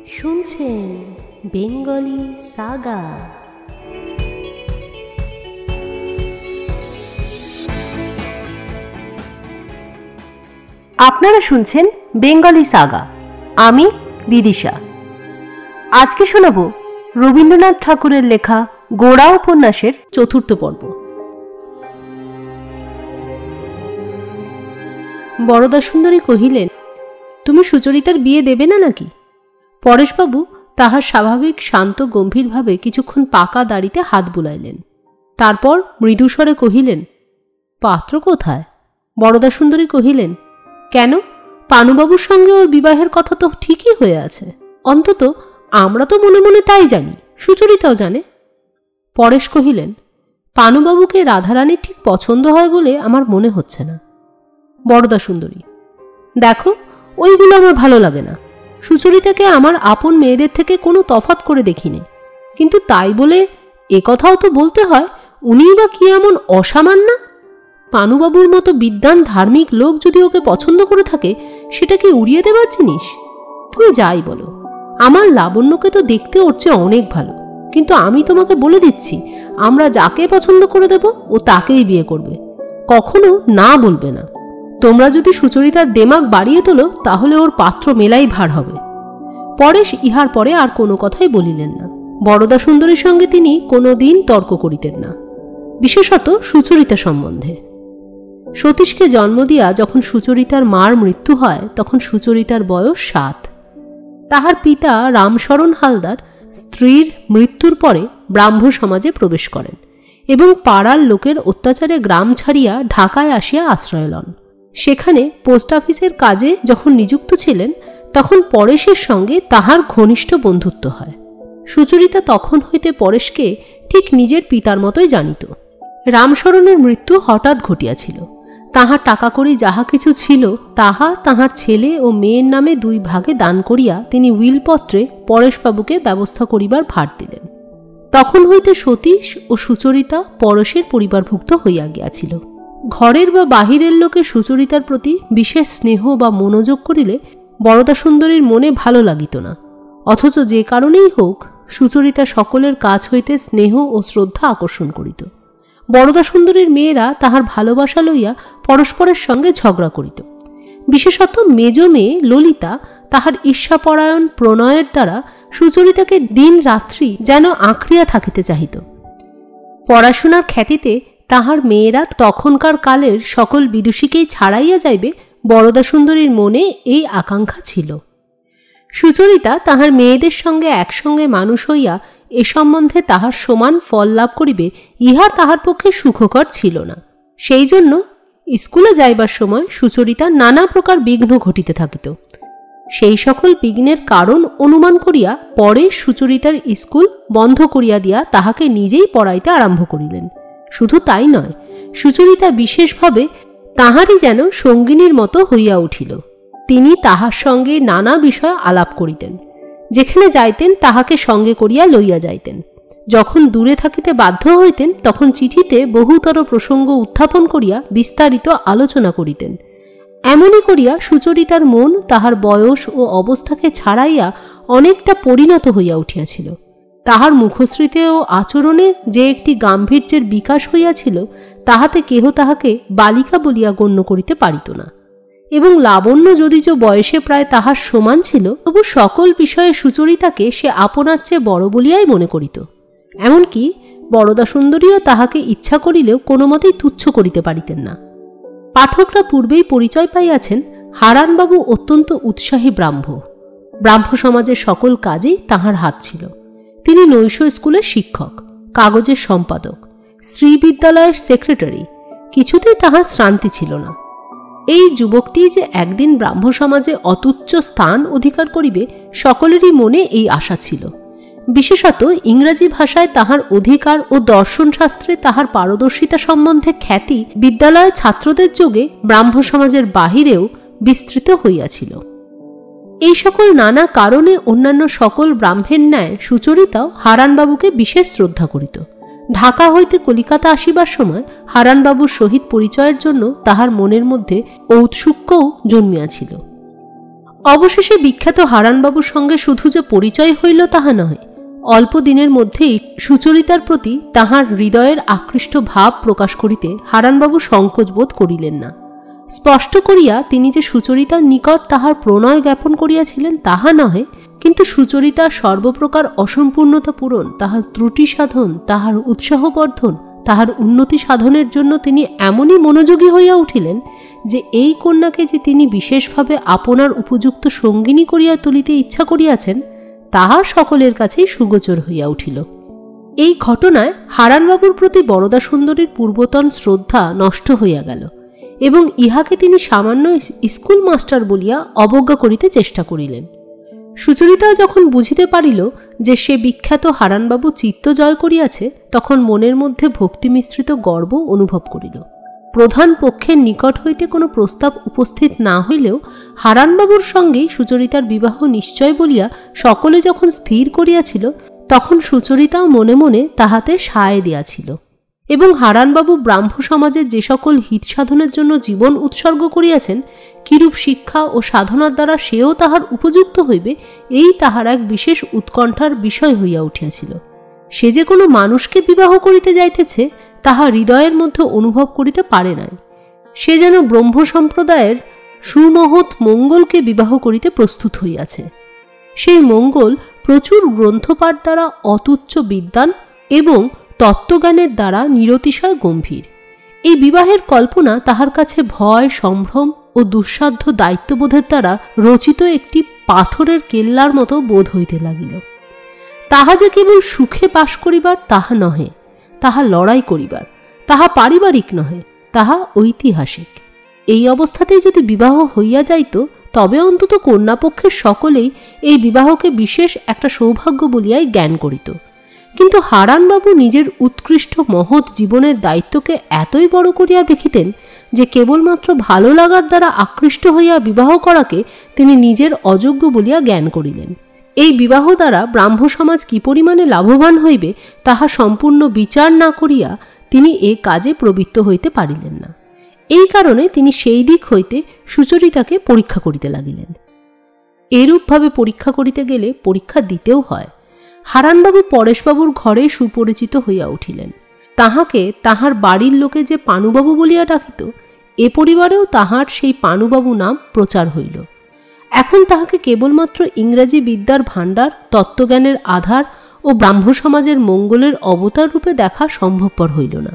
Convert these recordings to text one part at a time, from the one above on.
শুনছেন Bengali Saga. আপনারা শুনছেন বেঙ্গলি সাগা। আমি বিদিশা। আজকে শোনাব রবীন্দ্রনাথ ঠাকুরের লেখা গোড়া উপন্যাসের চতুর্থ পর্ব। বরদাসুন্দরী কহিলেন, তুমি সুচরিতার বিয়ে দেবে না নাকি? পরেশবাবু তাহার স্বাভাবিক শান্ত গম্ভীরভাবে কিছুক্ষণ পাকা দাড়িতে হাত বুলাইলেন। তারপর মৃদুস্বরে কহিলেন, পাত্র কোথায়? বরদাসুন্দরী কহিলেন, কেন, পানুবাবুর সঙ্গে ওর বিবাহের কথা তো ঠিকই হয়ে আছে। অন্তত আমরা তো মনে মনে তাই জানি, সুচরিতাও জানে। পরেশ কহিলেন, পানুবাবুকে রাধারানীর ঠিক পছন্দ হয় বলে আমার মনে হচ্ছে না। বরদাসুন্দরী, দেখো, ওইগুলো আমার ভালো লাগে না। সুচরিতাকে আমার আপন মেয়েদের থেকে কোনো তফাৎ করে দেখিনি, কিন্তু তাই বলে এ কথাও তো বলতে হয় উনিই বা কি এমন অসামান্য? পানুবাবুর মতো বিদ্বান ধার্মিক লোক যদি ওকে পছন্দ করে থাকে, সেটা কি উড়িয়ে দেবার জিনিস? তুমি যাই বলো, আমার লাবণ্যকে তো দেখতে ওর চেয়ে অনেক ভালো, কিন্তু আমি তোমাকে বলে দিচ্ছি, আমরা যাকে পছন্দ করে দেব ও তাকেই বিয়ে করবে, কখনো না বলবে না। তোমরা যদি সুচরিতার দেমাগ বাড়িয়ে তোলো, তাহলে ওর পাত্র মেলাই ভার হবে। পরেশ ইহার পরে আর কোনো কথাই বলিলেন না। বরদাসুন্দরীর সঙ্গে তিনি কোনো দিন তর্ক করিতেন না, বিশেষত সুচরিতা সম্বন্ধে। সতীশকে জন্ম দিয়া যখন সুচরিতার মার মৃত্যু হয়, তখন সুচরিতার বয়স 7। তাহার পিতা রামশরণ হালদার স্ত্রীর মৃত্যুর পরে ব্রাহ্ম সমাজে প্রবেশ করেন এবং পাড়ার লোকের অত্যাচারে গ্রাম ছাড়িয়া ঢাকায় আসিয়া আশ্রয় লন। সেখানে পোস্ট অফিসের কাজে যখন নিযুক্ত ছিলেন, তখন পরেশের সঙ্গে তাহার ঘনিষ্ঠ বন্ধুত্ব হয়। সুচরিতা তখন হইতে পরেশকে ঠিক নিজের পিতার মতোই জানিত। রামশরণের মৃত্যু হঠাৎ ঘটিয়াছিল। তাহার টাকা কড়ি যাহা কিছু ছিল, তাহা তাহার ছেলে ও মেয়ের নামে 2 ভাগে দান করিয়া তিনি উইলপত্রে পরেশবাবুকে ব্যবস্থা করিবার ভার দিলেন। তখন হইতে সতীশ ও সুচরিতা পরেশের পরিবারভুক্ত হইয়া গিয়াছিল। ঘরের বা বাহিরের লোকে সুচরিতার প্রতি বিশেষ স্নেহ বা মনোযোগ করিলে বরদাসুন্দরীর মনে ভালো লাগিত না, অথচ যে কারণেই হোক সুচরিতা সকলের কাছ হইতে স্নেহ ও শ্রদ্ধা আকর্ষণ করিত। বরদাসুন্দরীর মেয়েরা তাহার ভালোবাসা লইয়া পরস্পরের সঙ্গে ঝগড়া করিত। বিশেষত মেজ মেয়ে ললিতা তাহার ঈর্ষাপরায়ণ প্রণয়ের দ্বারা সুচরিতাকে দিন রাত্রি যেন আঁকড়িয়া থাকিতে চাহিত। পড়াশোনার খ্যাতিতে তাহার মেয়েরা তখনকার কালের সকল বিদুষীকেই ছাড়াইয়া যাইবে, বরদাসুন্দরীর মনে এই আকাঙ্ক্ষা ছিল। সুচরিতা তাহার মেয়েদের সঙ্গে একসঙ্গে মানুষ হইয়া এ সম্বন্ধে তাহার সমান ফল লাভ করিবে, ইহা তাহার পক্ষে সুখকর ছিল না। সেই জন্য স্কুলে যাইবার সময় সুচরিতা নানা প্রকার বিঘ্ন ঘটিতে থাকিত। সেই সকল বিঘ্নের কারণ অনুমান করিয়া পরে সুচরিতার স্কুল বন্ধ করিয়া দিয়া তাহাকে নিজেই পড়াইতে আরম্ভ করিলেন। শুধু তাই নয়, সুচরিতা বিশেষভাবে তাহারই যেন সঙ্গিনীর মতো হইয়া উঠিল। তিনি তাহার সঙ্গে নানা বিষয় আলাপ করিতেন। যেখানে যাইতেন তাহাকে সঙ্গে করিয়া লইয়া যাইতেন। যখন দূরে থাকিতে বাধ্য হইতেন, তখন চিঠিতে বহুতর প্রসঙ্গ উত্থাপন করিয়া বিস্তারিত আলোচনা করিতেন। এমনই করিয়া সুচরিতার মন তাহার বয়স ও অবস্থাকে ছাড়াইয়া অনেকটা পরিণত হইয়া উঠিয়াছিল। তাহার মুখশ্রীতে ও আচরণে যে একটি গাম্ভীর্যের বিকাশ হইয়াছিল, তাহাতে কেহ তাহাকে বালিকা বলিয়া গণ্য করিতে পারিত না। এবং লাবণ্য যদিচ বয়সে প্রায় তাহার সমান ছিল, তবু সকল বিষয়ে সুচরিতাকে সে আপনার চেয়ে বড় বলিয়াই মনে করিত। এমনকি বরদাসুন্দরীও তাহাকে ইচ্ছা করিলেও কোনো মতেই তুচ্ছ করিতে পারিতেন না। পাঠকরা পূর্বেই পরিচয় পাইয়াছেন, হারানবাবু অত্যন্ত উৎসাহী ব্রাহ্ম সমাজের সকল কাজেই তাহার হাত ছিল। তিনি নৈশ স্কুলের শিক্ষক, কাগজের সম্পাদক, স্ত্রী বিদ্যালয়ের সেক্রেটারি, কিছুতেই তাহার শ্রান্তি ছিল না। এই যুবকটি যে একদিন ব্রাহ্ম সমাজে অতুচ্চ স্থান অধিকার করিবে, সকলেরই মনে এই আশা ছিল। বিশেষত ইংরাজি ভাষায় তাহার অধিকার ও দর্শনশাস্ত্রে তাহার পারদর্শিতা সম্বন্ধে খ্যাতি বিদ্যালয় ছাত্রদের যোগে ব্রাহ্ম সমাজের বাহিরেও বিস্তৃত হইয়াছিল। এই সকল নানা কারণে অন্যান্য সকল ব্রাহ্মের ন্যায় সুচরিতাও হারানবাবুকে বিশেষ শ্রদ্ধা করিত। ঢাকা হইতে কলিকাতা আসিবার সময় হারানবাবুর সহিত পরিচয়ের জন্য তাহার মনের মধ্যে ঔৎসুক্যও জন্মিয়াছিল। অবশেষে বিখ্যাত হারানবাবুর সঙ্গে শুধু যে পরিচয় হইল তাহা নয়, অল্প দিনের মধ্যেই সুচরিতার প্রতি তাহার হৃদয়ের আকৃষ্ট ভাব প্রকাশ করিতে হারানবাবু সংকোচ বোধ করিলেন না। স্পষ্ট করিয়া তিনি যে সুচরিতার নিকট তাহার প্রণয় জ্ঞাপন করিয়াছিলেন তাহা নহে, কিন্তু সুচরিতার সর্বপ্রকার অসম্পূর্ণতা পূরণ, তাহার ত্রুটি সাধন, তাহার উৎসাহবর্ধন, তাহার উন্নতি সাধনের জন্য তিনি এমনই মনোযোগী হইয়া উঠিলেন যে এই কন্যাকে যে তিনি বিশেষভাবে আপনার উপযুক্ত সঙ্গিনী করিয়া তুলিতে ইচ্ছা করিয়াছেন তাহা সকলের কাছেই সুগোচর হইয়া উঠিল। এই ঘটনায় হারানবাবুর প্রতি বরদা সুন্দরীর পূর্বতন শ্রদ্ধা নষ্ট হইয়া গেল এবং ইহাকে তিনি সামান্য স্কুল মাস্টার বলিয়া অবজ্ঞা করিতে চেষ্টা করিলেন। সুচরিতা যখন বুঝিতে পারিল যে সে বিখ্যাত হারানবাবু চিত্ত জয় করিয়াছে, তখন মনের মধ্যে ভক্তিমিশ্রিত গর্ব অনুভব করিল। প্রধান পক্ষের নিকট হইতে কোনো প্রস্তাব উপস্থিত না হইলেও হারানবাবুর সঙ্গেই সুচরিতার বিবাহ নিশ্চয় বলিয়া সকলে যখন স্থির করিয়াছিল, তখন সুচরিতাও মনে মনে তাহাতে সায় দিয়াছিল এবং হারানবাবু ব্রাহ্ম সমাজের যে সকল হিত সাধনের জন্য জীবন উৎসর্গ করিয়াছেন, কিরূপ শিক্ষা ও সাধনার দ্বারা সেও তাহার উপযুক্ত হইবে, এই তাহার এক বিশেষ উৎকণ্ঠার বিষয় হইয়া উঠিয়াছিল। সে যে কোনো মানুষকে বিবাহ করিতে যাইতেছে তাহা হৃদয়ের মধ্যে অনুভব করিতে পারে নাই। সে যেন ব্রহ্ম সম্প্রদায়ের সুমহৎ মঙ্গলকে বিবাহ করিতে প্রস্তুত হইয়াছে। সেই মঙ্গল প্রচুর গ্রন্থপাঠ দ্বারা অতুচ্চ বিদ্বান এবং তত্ত্বজ্ঞানের দ্বারা নিরতিশয় গম্ভীর। এই বিবাহের কল্পনা তাহার কাছে ভয়, সম্ভ্রম ও দুঃসাধ্য দায়িত্ববোধের দ্বারা রচিত একটি পাথরের কেল্লার মতো বোধ হইতে লাগিল। তাহা যে কেবল সুখে বাস করিবার তাহা নহে, তাহা লড়াই করিবার, তাহা পারিবারিক নহে, তাহা ঐতিহাসিক। এই অবস্থাতেই যদি বিবাহ হইয়া যাইত, তবে অন্তত কন্যাপক্ষের সকলেই এই বিবাহকে বিশেষ একটা সৌভাগ্য বলিয়াই জ্ঞান করিত। কিন্তু হারানবাবু নিজের উৎকৃষ্ট মহৎ জীবনের দায়িত্বকে এতই বড় করিয়া দেখিতেন যে কেবলমাত্র ভালো লাগার দ্বারা আকৃষ্ট হইয়া বিবাহ করাকে তিনি নিজের অযোগ্য বলিয়া জ্ঞান করিলেন। এই বিবাহ দ্বারা ব্রাহ্ম সমাজ কি পরিমাণে লাভবান হইবে তাহা সম্পূর্ণ বিচার না করিয়া তিনি এ কাজে প্রবৃত্ত হইতে পারিলেন না। এই কারণে তিনি সেই দিক হইতে সুচরিতাকে পরীক্ষা করিতে লাগিলেন। এরূপভাবে পরীক্ষা করিতে গেলে পরীক্ষা দিতেও হয়। হারানবাবু পরেশবাবুর ঘরে সুপরিচিত হইয়া উঠিলেন। তাহাকে তাহার বাড়ির লোকে যে পানুবাবু বলিয়া ডাকিত, এ পরিবারেও তাহার সেই পানুবাবু নাম প্রচার হইল। এখন তাহাকে কেবলমাত্র ইংরাজি বিদ্যার ভাণ্ডার, তত্ত্বজ্ঞানের আধার ও ব্রাহ্ম সমাজের মঙ্গলের অবতার রূপে দেখা সম্ভবপর হইল না।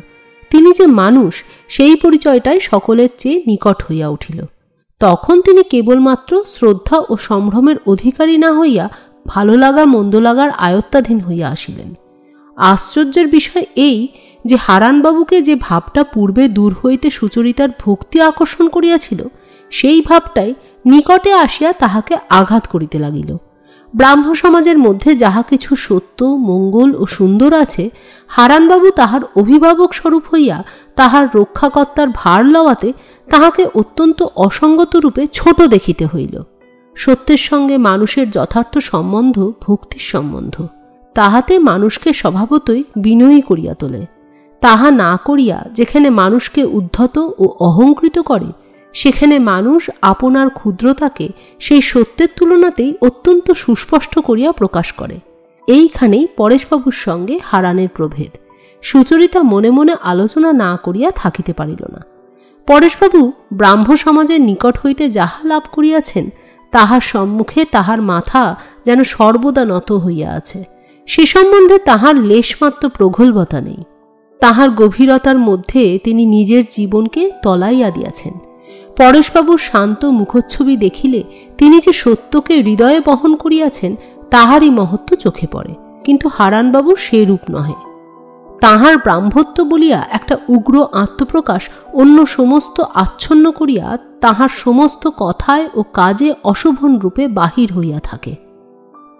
তিনি যে মানুষ, সেই পরিচয়টাই সকলের চেয়ে নিকট হইয়া উঠিল। তখন তিনি কেবলমাত্র শ্রদ্ধা ও সম্ভ্রমের অধিকারী না হইয়া ভালো লাগা মন্দ লাগার আয়ত্তাধীন হইয়া আসিলেন। আশ্চর্যের বিষয় এই যে হারানবাবুকে যে ভাবটা পূর্বে দূর হইতে সুচরিতার ভক্তি আকর্ষণ করিয়াছিল, সেই ভাবটাই নিকটে আসিয়া তাহাকে আঘাত করিতে লাগিল। ব্রাহ্ম সমাজের মধ্যে যাহা কিছু সত্য, মঙ্গল ও সুন্দর আছে, হারানবাবু তাহার অভিভাবক স্বরূপ হইয়া তাহার রক্ষাকর্তার ভার লওয়াতে তাহাকে অত্যন্ত অসঙ্গত রূপে ছোট দেখিতে হইল। সত্যের সঙ্গে মানুষের যথার্থ সম্বন্ধ ভক্তির সম্বন্ধ, তাহাতে মানুষকে স্বভাবতই বিনয়ী করিয়া তোলে। তাহা না করিয়া যেখানে মানুষকে উদ্ধত ও অহংকৃত করে, সেখানে মানুষ আপনার ক্ষুদ্রতাকে সেই সত্যের তুলনাতেই অত্যন্ত সুস্পষ্ট করিয়া প্রকাশ করে। এইখানেই পরেশবাবুর সঙ্গে হারানের প্রভেদ। সুচরিতা মনে মনে আলোচনা না করিয়া থাকিতে পারিল না। পরেশবাবু ব্রাহ্ম সমাজের নিকট হইতে যাহা লাভ করিয়াছেন, তাহার সম্মুখে তাহার মাথা যেন সর্বদা নত হইয়া আছে। সে সম্বন্ধে তাহার লেশমাত্র প্রগল্ভতা নেই। তাহার গভীরতার মধ্যে তিনি নিজের জীবনকে তলাইয়া দিয়াছেন। পরেশবাবুর শান্ত মুখচ্ছবি দেখিলে তিনি যে সত্যকে হৃদয়ে বহন করিয়াছেন তাহারই মহত্ব চোখে পড়ে। কিন্তু হারানবাবু সে রূপ নহে। তাহার ব্রাহ্মত্ব বলিয়া একটা উগ্র আত্মপ্রকাশ অন্য সমস্ত আচ্ছন্ন করিয়া তাহার সমস্ত কথায় ও কাজে অশোভন রূপে বাহির হইয়া থাকে।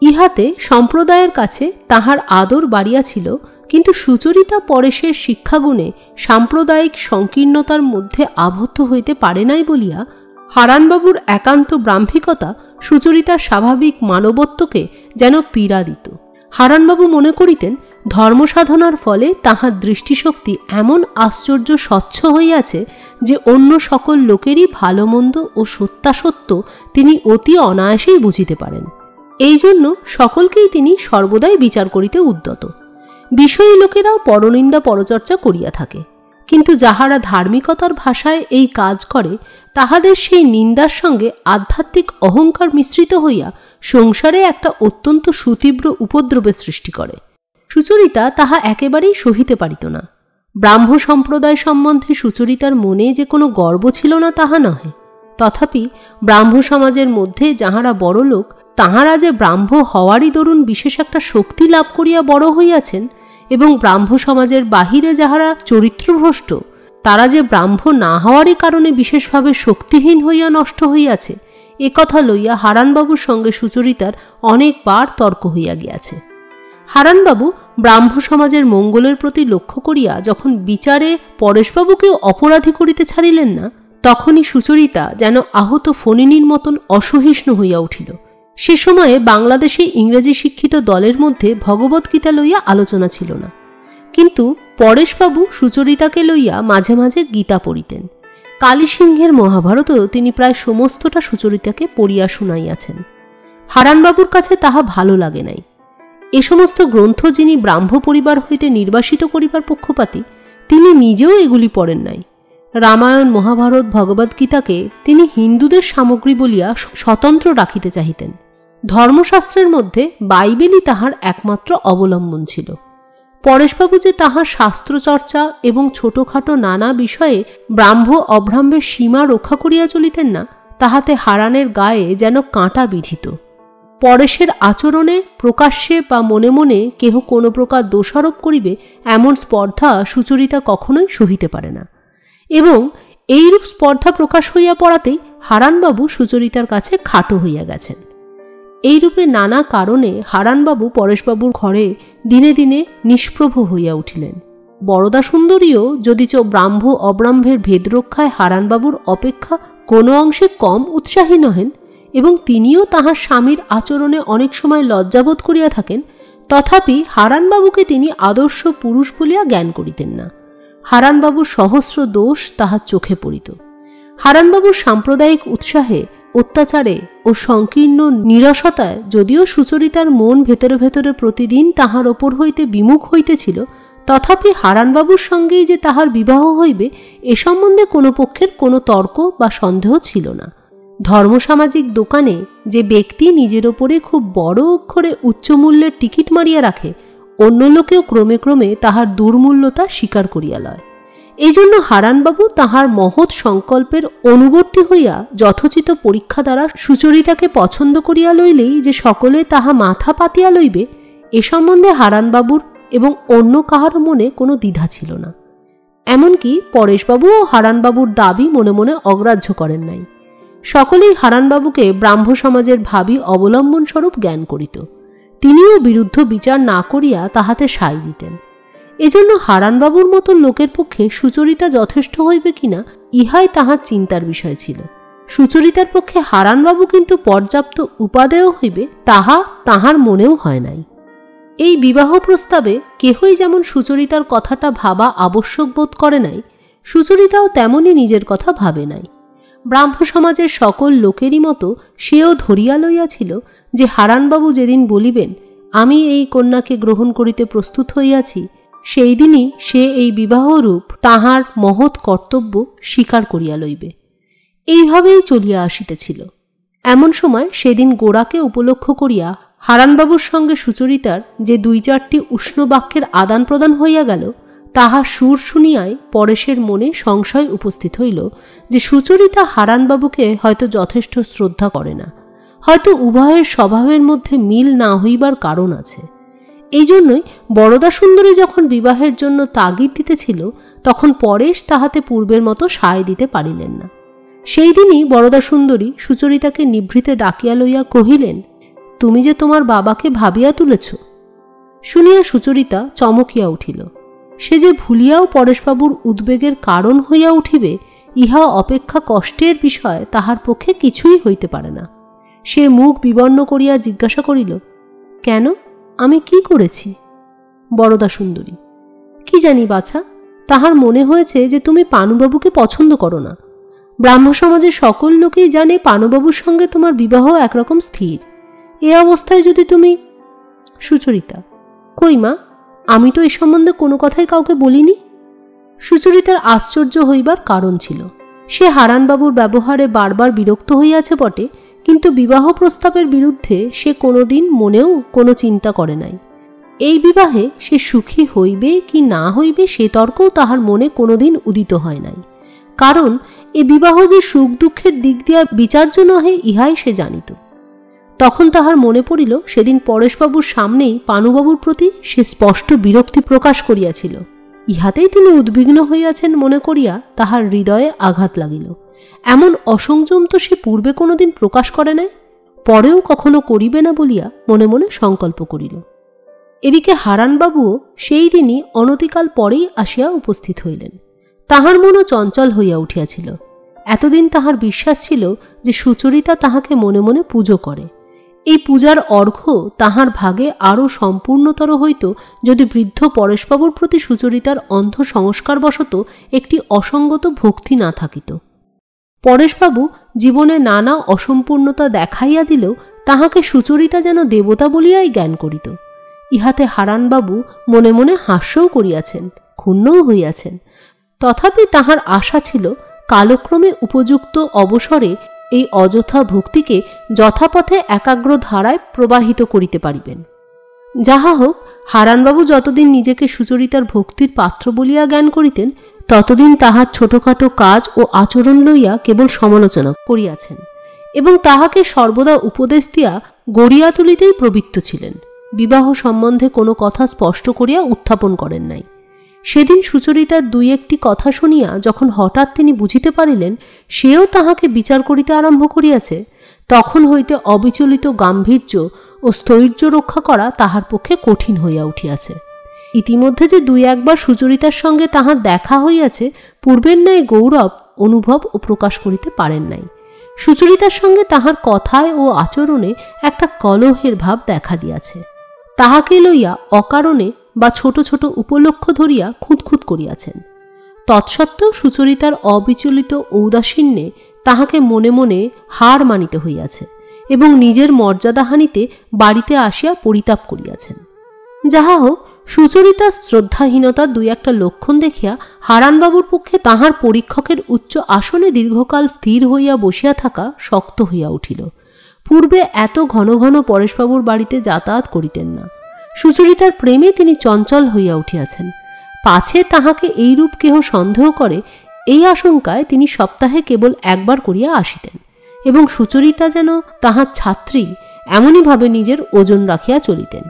ইহাতে সম্প্রদায়ের কাছে তাহার আদর বাড়িয়াছিল, কিন্তু সুচরিতা পরেশের শিক্ষাগুণে সাম্প্রদায়িক সংকীর্ণতার মধ্যে আবদ্ধ হইতে পারে নাই বলিয়া হারানবাবুর একান্ত ব্রাহ্মিকতা সুচরিতার স্বাভাবিক মানবত্বকে যেন পীড়া দিত। হারানবাবু মনে করিতেন ধর্মসাধনার ফলে তাহার দৃষ্টিশক্তি এমন আশ্চর্য স্বচ্ছ হইয়াছে যে অন্য সকল লোকেরই ভালো মন্দ ও সত্যাসত্য তিনি অতি অনায়াসেই বুঝিতে পারেন। এই জন্য সকলকেই তিনি সর্বদাই বিচার করিতে উদ্যত। বিষয়ী লোকেরাও পরনিন্দা পরচর্চা করিয়া থাকে, কিন্তু যাহারা ধার্মিকতার ভাষায় এই কাজ করে তাহাদের সেই নিন্দার সঙ্গে আধ্যাত্মিক অহংকার মিশ্রিত হইয়া সংসারে একটা অত্যন্ত সুতীব্র উপদ্রবের সৃষ্টি করে। সুচরিতা তাহা একেবারেই সহিতে পারিত না। ব্রাহ্ম সম্প্রদায় সম্বন্ধে সুচরিতার মনে যে কোনো গর্ব ছিল না তাহা নহে, তথাপি ব্রাহ্ম সমাজের মধ্যে যাহারা বড় লোক তাহারা যে ব্রাহ্ম হওয়ারই দরুন বিশেষ একটা শক্তি লাভ করিয়া বড় হইয়াছেন, এবং ব্রাহ্ম সমাজের বাহিরে যাহারা চরিত্রভ্রষ্ট তারা যে ব্রাহ্ম না হওয়ারই কারণে বিশেষভাবে শক্তিহীন হইয়া নষ্ট হইয়াছে, এ কথা লইয়া হারানবাবুর সঙ্গে সুচরিতার অনেকবার তর্ক হইয়া গিয়াছে। হারানবাবু ব্রাহ্ম সমাজের মঙ্গলের প্রতি লক্ষ্য করিয়া যখন বিচারে পরেশবাবুকেও অপরাধী করিতে ছাড়িলেন না, তখনই সুচরিতা যেন আহত ফণিনীর মতন অসহিষ্ণু হইয়া উঠিল। সে সময়ে বাংলাদেশে ইংরেজি শিক্ষিত দলের মধ্যে ভগবদ্গীতা লইয়া আলোচনা ছিল না, কিন্তু পরেশবাবু সুচরিতাকে লইয়া মাঝে মাঝে গীতা পড়িতেন। কালীসিংহের মহাভারতও তিনি প্রায় সমস্তটা সুচরিতাকে পড়িয়া শুনাইয়াছেন। হারানবাবুর কাছে তাহা ভালো লাগে নাই। এ সমস্ত গ্রন্থ যিনি ব্রাহ্ম পরিবার হইতে নির্বাসিত করিবার পক্ষপাতী, তিনি নিজেও এগুলি পড়েন নাই। রামায়ণ, মহাভারত, ভগবদ্গীতাকে তিনি হিন্দুদের সামগ্রী বলিয়া স্বতন্ত্র রাখিতে চাহিতেন। ধর্মশাস্ত্রের মধ্যে বাইবেলই তাহার একমাত্র অবলম্বন ছিল। পরেশবাবু যে তাহার শাস্ত্রচর্চা এবং ছোটখাটো নানা বিষয়ে ব্রাহ্ম অব্রাহ্মের সীমা রক্ষা করিয়া চলিতেন না, তাহাতে হারানের গায়ে যেন কাঁটা বিধিত। পরেশের আচরণে প্রকাশ্যে বা মনে মনে কেহ কোনো প্রকার দোষারোপ করিবে এমন স্পর্ধা সুচরিতা কখনোই সহিতে পারে না, এবং এইরূপ স্পর্ধা প্রকাশ হইয়া পড়াতেই হারানবাবু সুচরিতার কাছে খাটো হইয়া গেছেন। এইরূপে নানা কারণে হারানবাবু পরেশবাবুর ঘরে দিনে দিনে নিষ্প্রভ হইয়া উঠিলেন। বরদা সুন্দরীও যদিচ ব্রাহ্ম অব্রাহ্মের ভেদরক্ষায় হারানবাবুর অপেক্ষা কোনো অংশে কম উৎসাহী নহেন, এবং তিনিও তাহার স্বামীর আচরণে অনেক সময় লজ্জাবোধ করিয়া থাকেন, তথাপি হারানবাবুকে তিনি আদর্শ পুরুষ বলিয়া জ্ঞান করিতেন না। হারানবাবুর সহস্র দোষ তাহার চোখে পড়িত। হারানবাবুর সাম্প্রদায়িক উৎসাহে, অত্যাচারে ও সংকীর্ণ নিরসতায় যদিও সুচরিতার মন ভেতরে ভেতরে প্রতিদিন তাহার ওপর হইতে বিমুখ হইতেছিল, তথাপি হারানবাবুর সঙ্গেই যে তাহার বিবাহ হইবে এ সম্বন্ধে কোনো পক্ষের কোনো তর্ক বা সন্দেহ ছিল না। ধর্মসামাজিক দোকানে যে ব্যক্তি নিজের ওপরে খুব বড় অক্ষরে উচ্চমূল্যের টিকিট মারিয়া রাখে, অন্য লোকেও ক্রমে ক্রমে তাহার দুর্মূল্যতা স্বীকার করিয়া লয়। এই জন্য হারানবাবু তাহার মহৎ সংকল্পের অনুবর্তী হইয়া যথোচিত পরীক্ষা দ্বারা সুচরিতাকে পছন্দ করিয়া লইলেই যে সকলে তাহা মাথা পাতিয়া লইবে, এ সম্বন্ধে হারানবাবুর এবং অন্য কাহার মনে কোনো দ্বিধা ছিল না। এমনকি পরেশবাবুও হারানবাবুর দাবি মনে মনে অগ্রাহ্য করেন নাই। সকলেই হারানবাবুকে ব্রাহ্ম সমাজের ভাবী অবলম্বন স্বরূপ জ্ঞান করিত। তিনিও বিরুদ্ধ বিচার না করিয়া তাহাতে সায় দিতেন। এজন্য হারানবাবুর মতো লোকের পক্ষে সুচরিতা যথেষ্ট হইবে কিনা ইহাই তাহার চিন্তার বিষয় ছিল। সুচরিতার পক্ষে হারানবাবু কিন্তু পর্যাপ্ত উপাদেয় হইবে তাহা তাহার মনেও হয় নাই। এই বিবাহ প্রস্তাবে কেহই যেমন সুচরিতার কথাটা ভাবা আবশ্যক বোধ করে নাই, সুচরিতাও তেমনই নিজের কথা ভাবে নাই। ব্রাহ্ম সমাজের সকল লোকেরই মতো সেও ধরিয়া লইয়াছিল যে হারানবাবু যেদিন বলিবেন আমি এই কন্যাকে গ্রহণ করিতে প্রস্তুত হইয়াছি, সেই দিনই সে এই বিবাহরূপ তাহার মহৎ কর্তব্য স্বীকার করিয়া লইবে। এইভাবেই চলিয়া আসিতেছিল। এমন সময় সেদিন গোড়াকে উপলক্ষ করিয়া হারানবাবুর সঙ্গে সুচরিতার যে ২-৪টি উষ্ণ বাক্যের আদান প্রদান হইয়া গেল, তাহার সুর শুনিয়াই পরেশের মনে সংশয় উপস্থিত হইল যে সুচরিতা হারানবাবুকে হয়তো যথেষ্ট শ্রদ্ধা করে না, হয়তো উভয়ের স্বভাবের মধ্যে মিল না হইবার কারণ আছে। এই জন্যই বরদা সুন্দরী যখন বিবাহের জন্য তাগিদ দিতেছিল, তখন পরেশ তাহাতে পূর্বের মতো সায় দিতে পারিলেন না। সেই দিনই বরদা সুন্দরী সুচরিতাকে নিভৃতে ডাকিয়া লইয়া কহিলেন, তুমি যে তোমার বাবাকে ভাবিয়া তুলেছ। শুনিয়া সুচরিতা চমকিয়া উঠিল। সে যে ভুলিয়াও পরেশবাবুর উদ্বেগের কারণ হইয়া উঠিবে, ইহা অপেক্ষা কষ্টের বিষয় তাহার পক্ষে কিছুই হইতে পারে না। সে মুখ বিবর্ণ করিয়া জিজ্ঞাসা করিল, কেন, আমি কি করেছি? বরদা সুন্দরী। কি জানি বাছা, তাহার মনে হয়েছে যে তুমি পানুবাবুকে পছন্দ করো না। ব্রাহ্ম সমাজের সকল লোকেই জানে পানুবাবুর সঙ্গে তোমার বিবাহ একরকম স্থির। এ অবস্থায় যদি তুমি... সুচরিতা: কই মা, আমি তো এ সম্বন্ধে কোনো কথাই কাউকে বলিনি। সুচরিতার আশ্চর্য হইবার কারণ ছিল, সে হারানবাবুর ব্যবহারে বারবার বিরক্ত হইয়াছে বটে, কিন্তু বিবাহ প্রস্তাবের বিরুদ্ধে সে কোনোদিন মনেও কোনো চিন্তা করে নাই। এই বিবাহে সে সুখী হইবে কি না হইবে সে তর্কও তাহার মনে কোনোদিন উদিত হয় নাই, কারণ এ বিবাহ যে সুখ দুঃখের দিক দিয়া বিচার্য নহে ইহাই সে জানিত। তখন তাহার মনে পড়িল সেদিন পরেশবাবুর সামনেই পানুবাবুর প্রতি সে স্পষ্ট বিরক্তি প্রকাশ করিয়াছিল। ইহাতেই তিনি উদ্বিগ্ন হইয়াছেন মনে করিয়া তাহার হৃদয়ে আঘাত লাগিল। এমন অসংযম তো সে পূর্বে কোনোদিন প্রকাশ করে নাই, পরেও কখনো করিবে না বলিয়া মনে মনে সংকল্প করিল। এদিকে হারানবাবুও সেই দিনই অনতিকাল পরেই আসিয়া উপস্থিত হইলেন। তাহার মনও চঞ্চল হইয়া উঠিয়াছিল। এতদিন তাহার বিশ্বাস ছিল যে সুচরিতা তাহাকে মনে মনে পুজো করে। এই পূজার অর্ঘ্য তাহার ভাগে আরও সম্পূর্ণতর হইত যদি বৃদ্ধ পরেশবাবুর প্রতি সুচরিতার অন্ধ সংস্কারবশত একটি অসঙ্গত ভক্তি না থাকিত। পরেশবাবু জীবনে নানা অসম্পূর্ণতা দেখাইয়া দিলেও তাহাকে সুচরিতা যেন দেবতা বলিয়াই জ্ঞান করিত। ইহাতে হারানবাবু মনে মনে হাস্যও করিয়াছেন, ক্ষুণ্ণও হইয়াছেন। তথাপি তাহার আশা ছিল কালক্রমে উপযুক্ত অবসরে এই অযথা ভক্তিকে যথাপথে একাগ্র ধারায় প্রবাহিত করিতে পারিবেন। যাহা হোক, হারানবাবু যতদিন নিজেকে সুচরিতার ভক্তির পাত্র বলিয়া জ্ঞান করিতেন, ততদিন তাহার ছোটখাটো কাজ ও আচরণ লইয়া কেবল সমালোচনা করিয়াছেন এবং তাহাকে সর্বদা উপদেশ দিয়া গড়িয়া তুলিতেই প্রবৃত্ত ছিলেন। বিবাহ সম্বন্ধে কোনো কথা স্পষ্ট করিয়া উত্থাপন করেন নাই। সেদিন সুচরিতার দুই একটি কথা শুনিয়া যখন হঠাৎ তিনি বুঝিতে পারিলেন সেও তাহাকে বিচার করিতে আরম্ভ করিয়াছে, তখন হইতে অবিচলিত গাম্ভীর্য ও স্থৈর্য রক্ষা করা তাহার পক্ষে কঠিন হইয়া উঠিয়াছে। ইতিমধ্যে যে দুই একবার সুচরিতার সঙ্গে তাহার দেখা হইয়াছে, পূর্বের ন্যায় গৌরব অনুভব ও প্রকাশ করিতে পারেন নাই। সুচরিতার সঙ্গে তাহার কথায় ও আচরণে একটা কলহের ভাব দেখা দিয়াছে। তাহাকে লইয়া অকারণে বা ছোট ছোট উপলক্ষ ধরিয়া খুঁতখুত করিয়াছেন। তৎসত্ত্বেও সুচরিতার অবিচলিত ঔদাসীন্যে তাহাকে মনে মনে হার মানিতে হইয়াছে এবং নিজের মর্যাদাহানিতে বাড়িতে আসিয়া পরিতাপ করিয়াছেন। যাহা হোক, সুচরিতার শ্রদ্ধাহীনতার দুই একটা লক্ষণ দেখিয়া হারানবাবুর পক্ষে তাহার পরীক্ষকের উচ্চ আসনে দীর্ঘকাল স্থির হইয়া বসিয়া থাকা শক্ত হইয়া উঠিল। পূর্বে এত ঘন ঘন পরেশবাবুর বাড়িতে যাতায়াত করিতেন না। সুচরিতার প্রেমে তিনি চঞ্চল হইয়া উঠিয়াছেন। পাছে তাহাকে এইরূপ কেহ সন্দেহ করে, এই আশঙ্কায় তিনি সপ্তাহে কেবল একবার করিয়া আসিতেন এবং সুচরিতা যেন তাহার ছাত্রী এমনইভাবে নিজের ওজন রাখিয়া চলিতেন।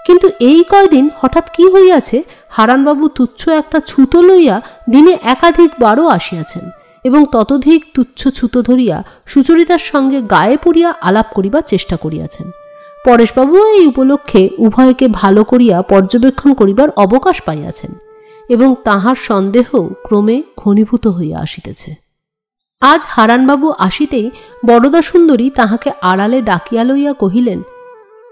কিন্তু এই কয়দিন হঠাৎ কি হইয়াছে, হারানবাবু তুচ্ছ একটা ছুতো লইয়া দিনে একাধিকবারও আসিয়াছেন এবং ততোধিক তুচ্ছ ছুতো ধরিয়া সুচরিতার সঙ্গে গায়ে পড়িয়া আলাপ করিবার চেষ্টা করিয়াছেন। পরেশবাবুও এই উপলক্ষে উভয়কে ভালো করিয়া পর্যবেক্ষণ করিবার অবকাশ পাইয়াছেন এবং তাহার সন্দেহ ক্রমে ঘনীভূত হইয়া আসিতেছে। আজ হারানবাবু আসিতেই বরদা সুন্দরী তাহাকে আড়ালে ডাকিয়া লইয়া কহিলেন,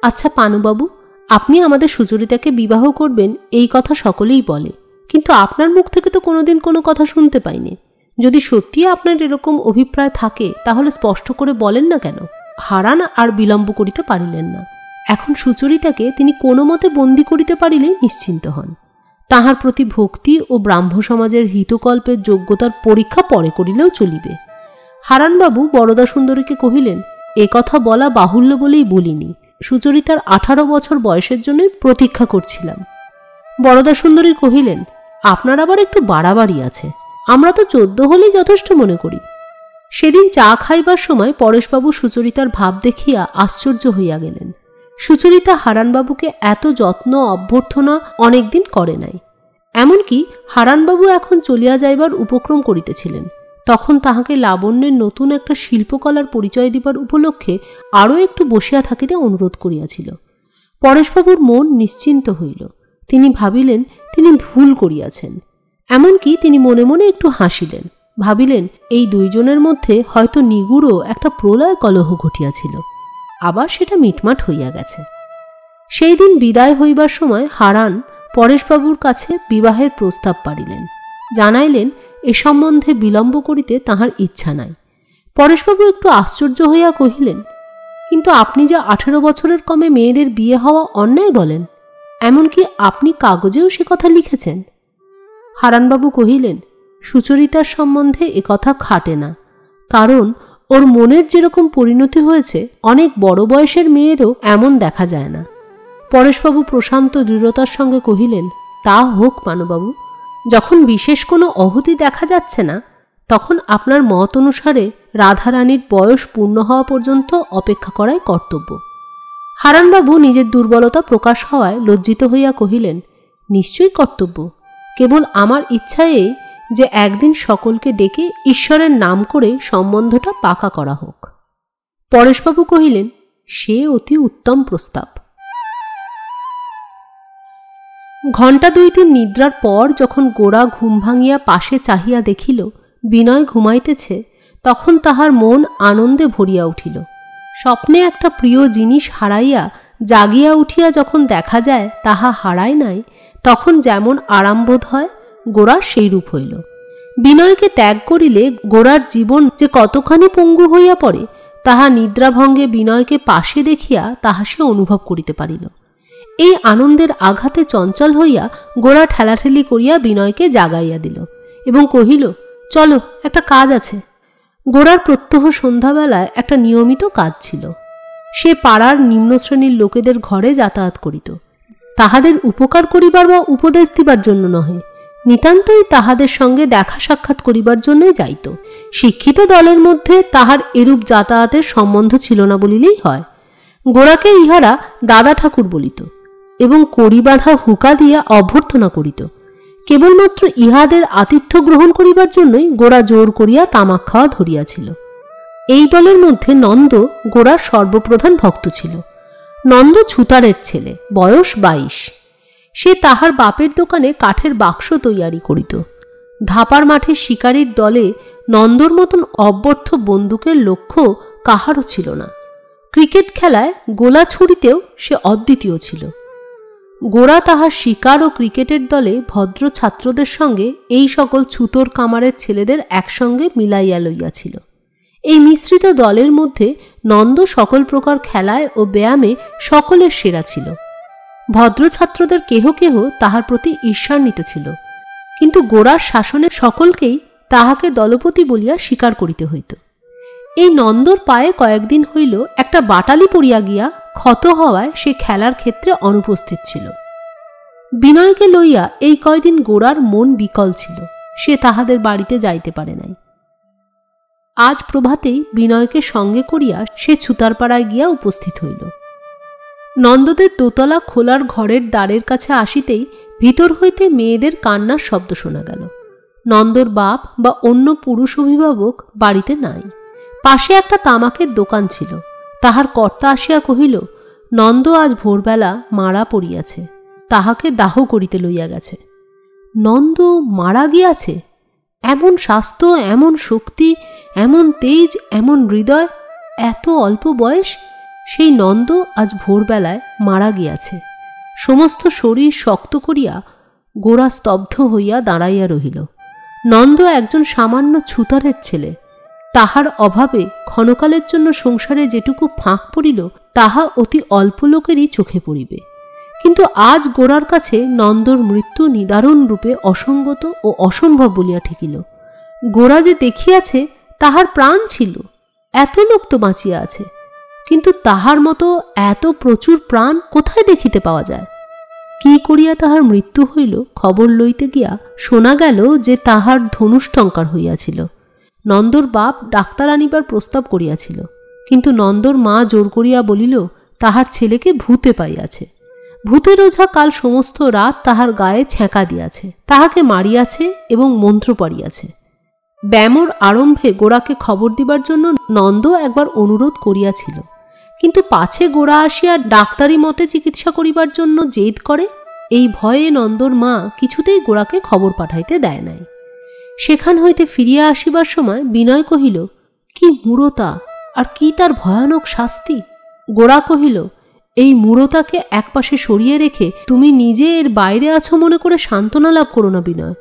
আচ্ছা পানুবাবু, আপনি আমাদের সুচরিতাকে বিবাহ করবেন এই কথা সকলেই বলে, কিন্তু আপনার মুখ থেকে তো কোনোদিন কোনো কথা শুনতে পাইনি। যদি সত্যি আপনার এরকম অভিপ্রায় থাকে তাহলে স্পষ্ট করে বলেন না কেন? হারান আর বিলম্ব করিতে পারিলেন না। এখন সুচরিতাকে তিনি কোনো মতে বন্দী করিতে পারিলেই নিশ্চিন্ত হন। তাহার প্রতি ভক্তি ও ব্রাহ্ম সমাজের হিতকল্পের যোগ্যতার পরীক্ষা পরে করিলেও চলিবে। হারানবাবু বরদা সুন্দরীকে কহিলেন, এ কথা বলা বাহুল্য বলেই বলিনি, সুচরিতার 18 বছর বয়সের জন্যই প্রতীক্ষা করছিলাম। বরদা সুন্দরী কহিলেন, আপনার আবার একটু বাড়াবাড়ি আছে, আমরা তো 14 হলেই যথেষ্ট মনে করি। সেদিন চা খাইবার সময় পরেশবাবু সুচরিতার ভাব দেখিয়া আশ্চর্য হইয়া গেলেন। সুচরিতা হারানবাবুকে এত যত্ন অভ্যর্থনা অনেকদিন করে নাই। এমনকি হারানবাবু এখন চলিয়া যাইবার উপক্রম করিতেছিলেন, তখন তাহাকে লাবণ্যের নতুন একটা শিল্পকলার পরিচয় দিবার উপলক্ষে আরও একটু বসিয়া থাকিতে অনুরোধ করিয়াছিল। পরেশবাবুর মন নিশ্চিন্ত হইল। তিনি ভাবিলেন তিনি ভুল করিয়াছেন। এমনকি তিনি মনে মনে একটু হাসিলেন। ভাবিলেন এই দুইজনের মধ্যে হয়তো নিগুড়ও একটা প্রলয় কলহ ঘটিয়াছিল, আবার সেটা মিটমাট হইয়া গেছে। সেই দিন বিদায় হইবার সময় হারান পরেশবাবুর কাছে বিবাহের প্রস্তাব পাড়িলেন। জানাইলেন এ সম্বন্ধে বিলম্ব করিতে তাহার ইচ্ছা নাই। পরেশবাবু একটু আশ্চর্য হইয়া কহিলেন, কিন্তু আপনি যে 18 বছরের কমে মেয়েদের বিয়ে হওয়া অন্যায় বলেন, এমনকি আপনি কাগজেও সে কথা লিখেছেন। হারানবাবু কহিলেন, সুচরিতার সম্বন্ধে এ কথা খাটে না, কারণ ওর মনের যেরকম পরিণতি হয়েছে অনেক বড় বয়সের মেয়েরও এমন দেখা যায় না। পরেশবাবু প্রশান্ত দৃঢ়তার সঙ্গে কহিলেন, তা হোক পানুবাবু, যখন বিশেষ কোনো অহুতি দেখা যাচ্ছে না, তখন আপনার মত অনুসারে রাধারানীর বয়স পূর্ণ হওয়া পর্যন্ত অপেক্ষা করাই কর্তব্য। হারানবাবু নিজের দুর্বলতা প্রকাশ হওয়ায় লজ্জিত হইয়া কহিলেন, নিশ্চয়ই কর্তব্য, কেবল আমার ইচ্ছা এই যে একদিন সকলকে ডেকে ঈশ্বরের নাম করে সম্বন্ধটা পাকা করা হোক। পরেশবাবু কহিলেন, সে অতি উত্তম প্রস্তাব। ঘণ্টা 2-3 নিদ্রার পর যখন গোরা ঘুম ভাঙিয়া পাশে চাহিয়া দেখিল বিনয় ঘুমাইতেছে, তখন তাহার মন আনন্দে ভরিয়া উঠিল। স্বপ্নে একটা প্রিয় জিনিস হারাইয়া জাগিয়া উঠিয়া যখন দেখা যায় তাহা হারায় নাই, তখন যেমন আরামবোধ হয়, গোরার সেই রূপ হইল। বিনয়কে ত্যাগ করিলে গোরার জীবন যে কতখানি পঙ্গু হইয়া পড়ে, তাহা নিদ্রাভঙ্গে বিনয়কে পাশে দেখিয়া তাহা সে অনুভব করিতে পারিল। এই আনন্দের আঘাতে চঞ্চল হইয়া গোরা ঠেলাঠেলি করিয়া বিনয়কে জাগাইয়া দিল এবং কহিল, চলো, একটা কাজ আছে। গোরার প্রত্যহ সন্ধ্যাবেলায় একটা নিয়মিত কাজ ছিল। সে পাড়ার নিম্ন শ্রেণীর লোকেদের ঘরে যাতায়াত করিত, তাহাদের উপকার করিবার বা উপদেশ দিবার জন্য নহে, নিতান্তই তাহাদের সঙ্গে দেখা সাক্ষাৎ করিবার জন্যই যাইত। শিক্ষিত দলের মধ্যে তাহার এরূপ যাতায়াতের সম্বন্ধ ছিল না বলিলেই হয়। গোরাকে ইহারা দাদা ঠাকুর বলিত এবং কড়ি বাঁধা হুকা দিয়া অভ্যর্থনা করিত। কেবলমাত্র ইহাদের আতিথ্য গ্রহণ করিবার জন্যই গোরা জোর করিয়া তামাক খাওয়া ধরিয়াছিল। এই দলের মধ্যে নন্দ গোরার সর্বপ্রধান ভক্ত ছিল। নন্দ ছুতারের ছেলে, বয়স 22। সে তাহার বাপের দোকানে কাঠের বাক্স তৈয়ারি করিত। ধাপার মাঠে শিকারীর দলে নন্দর মতন অব্যর্থ বন্দুকের লক্ষ্য কাহারও ছিল না। ক্রিকেট খেলায় গোলা ছুড়িতেও সে অদ্বিতীয় ছিল। গোরা তাহার শিকার ও ক্রিকেটের দলে ভদ্র ছাত্রদের সঙ্গে এই সকল ছুতোর কামারের ছেলেদের একসঙ্গে মিলাইয়া লইয়াছিল। এই মিশ্রিত দলের মধ্যে নন্দ সকল প্রকার খেলায় ও ব্যায়ামে সকলের সেরা ছিল। ভদ্র ছাত্রদের কেহ কেহ তাহার প্রতি ঈর্ষান্বিত ছিল, কিন্তু গোরার শাসনে সকলকেই তাহাকে দলপতি বলিয়া স্বীকার করিতে হইত। এই নন্দর পায়ে কয়েকদিন হইল একটা বাটালি পড়িয়া গিয়া ক্ষত হওয়ায় সে খেলার ক্ষেত্রে অনুপস্থিত ছিল। বিনয়কে লইয়া এই কয়দিন গোরার মন বিকল ছিল, সে তাহাদের বাড়িতে যাইতে পারে নাই। আজ প্রভাতেই বিনয়কে সঙ্গে করিয়া সে ছুতারপাড়ায় গিয়া উপস্থিত হইল। নন্দদের দোতলা খোলার ঘরের দ্বারের কাছে আসিতেই ভিতর হইতে মেয়েদের কান্নার শব্দ শোনা গেল। নন্দর বাপ বা অন্য পুরুষ অভিভাবক বাড়িতে নাই। পাশে একটা তামাকের দোকান ছিল। তাহার কর্তা আসিয়া কহিল, নন্দ আজ ভোরবেলা মারা পড়িয়াছে, তাহাকে দাহ করিতে লইয়া গেছে। নন্দ মারা গিয়াছে? এমন স্বাস্থ্য, এমন শক্তি, এমন তেজ, এমন হৃদয়, এত অল্প বয়স, সেই নন্দ আজ ভোরবেলায় মারা গিয়াছে। সমস্ত শরীর শক্ত করিয়া গোরা স্তব্ধ হইয়া দাঁড়াইয়া রহিল। নন্দ একজন সামান্য ছুতারের ছেলে। তাহার অভাবে ক্ষণকালের জন্য সংসারে যেটুকু ফাঁক পড়িল তাহা অতি অল্প লোকেরই চোখে পড়িবে, কিন্তু আজ গোরার কাছে নন্দর মৃত্যু নিদারুণ রূপে অসঙ্গত ও অসম্ভব বলিয়া ঠেকিল। গোরা যে দেখিয়াছে তাহার প্রাণ ছিল, এত লোক তো বাঁচিয়া আছে, কিন্তু তাহার মতো এত প্রচুর প্রাণ কোথায় দেখিতে পাওয়া যায়? কি করিয়া তাহার মৃত্যু হইল খবর লইতে গিয়া শোনা গেল যে তাহার ধনুষ্টঙ্কার হইয়াছিল। নন্দর বাপ ডাক্তার আনিবার প্রস্তাব করিয়াছিল, কিন্তু নন্দর মা জোর করিয়া বলিল তাহার ছেলেকে ভূতে পাইয়াছে। ভূতের ওঝা কাল সমস্ত রাত তাহার গায়ে ছ্যাঁকা দিয়াছে, তাহাকে মারিয়াছে এবং মন্ত্র পড়িয়াছে। ব্যামোর আরম্ভে গোরাকে খবর দিবার জন্য নন্দ একবার অনুরোধ করিয়াছিল, কিন্তু পাছে গোরা আসিয়া ডাক্তারি মতে চিকিৎসা করিবার জন্য জেদ করে, এই ভয়ে নন্দর মা কিছুতেই গোরাকে খবর পাঠাইতে দেয় নাই। সেখান হইতে ফিরিয়া আসিবার সময় বিনয় কহিল, কি মূঢ়তা, আর কি তার ভয়ানক শাস্তি! গোরা কহিল, এই মূঢ়তাকে একপাশে সরিয়ে রেখে তুমি নিজে এর বাইরে আছো মনে করে সান্ত্বনা লাভ করো না বিনয়।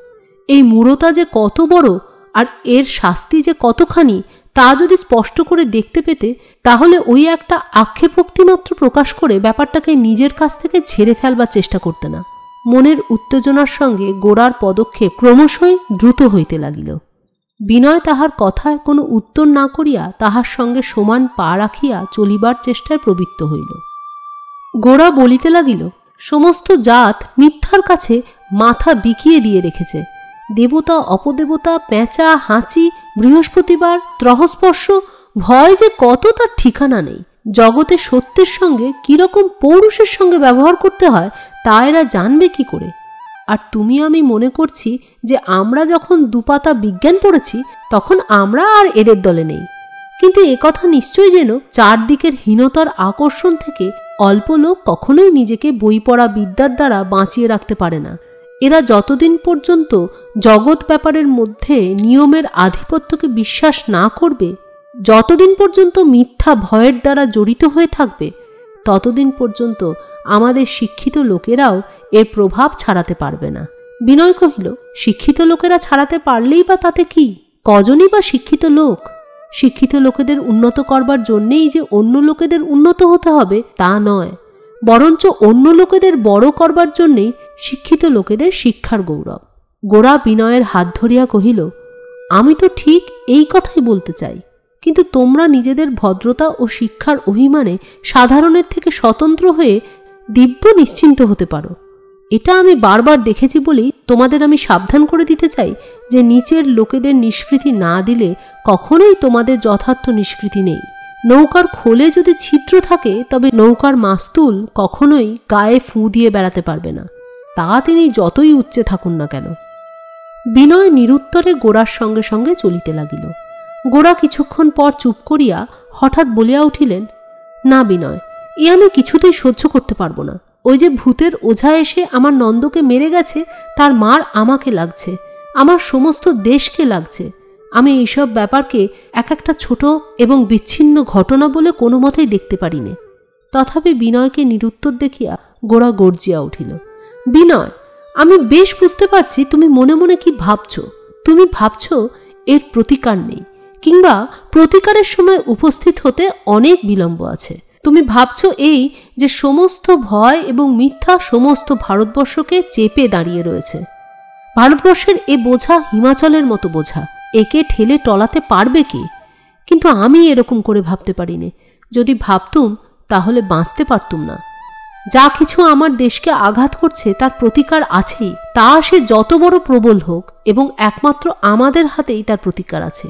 এই মূঢ়তা যে কত বড় আর এর শাস্তি যে কতখানি তা যদি স্পষ্ট করে দেখতে পেতে, তাহলে ওই একটা আক্ষেপোক্তি মাত্র প্রকাশ করে ব্যাপারটাকে নিজের কাছ থেকে ঝেড়ে ফেলবার চেষ্টা করতে না। মনের উত্তেজনার সঙ্গে গোরার পদক্ষেপ ক্রমশই দ্রুত হইতে লাগিল। বিনয় তাহার কথায় কোনো উত্তর না করিয়া তাহার সঙ্গে সমান পা রাখিয়া চলিবার চেষ্টায় প্রবৃত্ত হইল। গোরা বলিতে লাগিল, সমস্ত জাত মিথ্যার কাছে মাথা বিকিয়ে দিয়ে রেখেছে। দেবতা অপদেবতা, পেঁচা হাঁচি, বৃহস্পতিবার, ত্রহস্পর্শ, ভয় যে কত তার ঠিকানা নেই। জগতে সত্যের সঙ্গে কিরকম পৌরুষের সঙ্গে ব্যবহার করতে হয় তা এরা জানবে কি করে? আর তুমি আমি মনে করছি যে আমরা যখন দুপাতা বিজ্ঞান পড়েছি তখন আমরা আর এদের দলে নেই। কিন্তু একথা নিশ্চয় যেন চারদিকের হীনতার আকর্ষণ থেকে অল্প লোক কখনোই নিজেকে বই পড়া বিদ্যার দ্বারা বাঁচিয়ে রাখতে পারে না। এরা যতদিন পর্যন্ত জগৎ ব্যাপারের মধ্যে নিয়মের আধিপত্যকে বিশ্বাস না করবে, যতদিন পর্যন্ত মিথ্যা ভয়ের দ্বারা জড়িত হয়ে থাকবে, ততদিন পর্যন্ত আমাদের শিক্ষিত লোকেরাও এর প্রভাব ছাড়াতে পারবে না। বিনয় কহিল, শিক্ষিত লোকেরা ছাড়াতে পারলেই বা তাতে কি? কজনই বা শিক্ষিত লোক? শিক্ষিত লোকেদের উন্নত করবার জন্যেই যে অন্য লোকেদের উন্নত হতে হবে তা নয়, বরঞ্চ অন্য লোকেদের বড় করবার জন্যেই শিক্ষিত লোকেদের শিক্ষার গৌরব। গোরা বিনয়ের হাত ধরিয়া কহিল, আমি তো ঠিক এই কথাই বলতে চাই, কিন্তু তোমরা নিজেদের ভদ্রতা ও শিক্ষার অভিমানে সাধারণের থেকে স্বতন্ত্র হয়ে দিব্য নিশ্চিন্ত হতে পারো। এটা আমি বারবার দেখেছি বলেই তোমাদের আমি সাবধান করে দিতে চাই যে নিচের লোকেদের নিষ্কৃতি না দিলে কখনোই তোমাদের যথার্থ নিষ্কৃতি নেই। নৌকার খোলে যদি ছিদ্র থাকে তবে নৌকার মাস্তুল কখনোই গায়ে ফু দিয়ে বেড়াতে পারবে না, তা তিনি যতই উচ্চে থাকুন না কেন। বিনয় নিরুত্তরে গোরার সঙ্গে সঙ্গে চলিতে লাগিল। গোরা কিছুক্ষণ পর চুপ করিয়া হঠাৎ বলিয়া উঠিলেন, না বিনয়, এ আমি কিছুতেই সহ্য করতে পারবো না। ওই যে ভূতের ওঝা এসে আমার নন্দকে মেরে গেছে, তার মার আমাকে লাগছে, আমার সমস্ত দেশকে লাগছে। আমি এইসব ব্যাপারকে এক একটা ছোট এবং বিচ্ছিন্ন ঘটনা বলে কোনো মতেই দেখতে পারি নে। তথাপি বিনয়কে নিরুত্তর দেখিয়া গোরা গর্জিয়া উঠিল, বিনয়, আমি বেশ বুঝতে পারছি তুমি মনে মনে কি ভাবছ। তুমি ভাবছ এর প্রতিকার নেই, কিংবা প্রতিকারের সময় উপস্থিত হতে অনেক বিলম্ব আছে। তুমি ভাবছ এই যে সমস্ত ভয় এবং মিথ্যা সমস্ত ভারতবর্ষকে চেপে দাঁড়িয়ে রয়েছে। ভারতবর্ষের এ বোঝা হিমাচলের মতো বোঝা, একে ঠেলে টলাতে পারবে কি? কিন্তু আমি এরকম করে ভাবতে পারিনি। যদি ভাবতুম তাহলে বাঁচতে পারতুম না। যা কিছু আমার দেশকে আঘাত করছে তার প্রতিকার আছেই, তা সে যত বড় প্রবল হোক, এবং একমাত্র আমাদের হাতেই তার প্রতিকার আছে।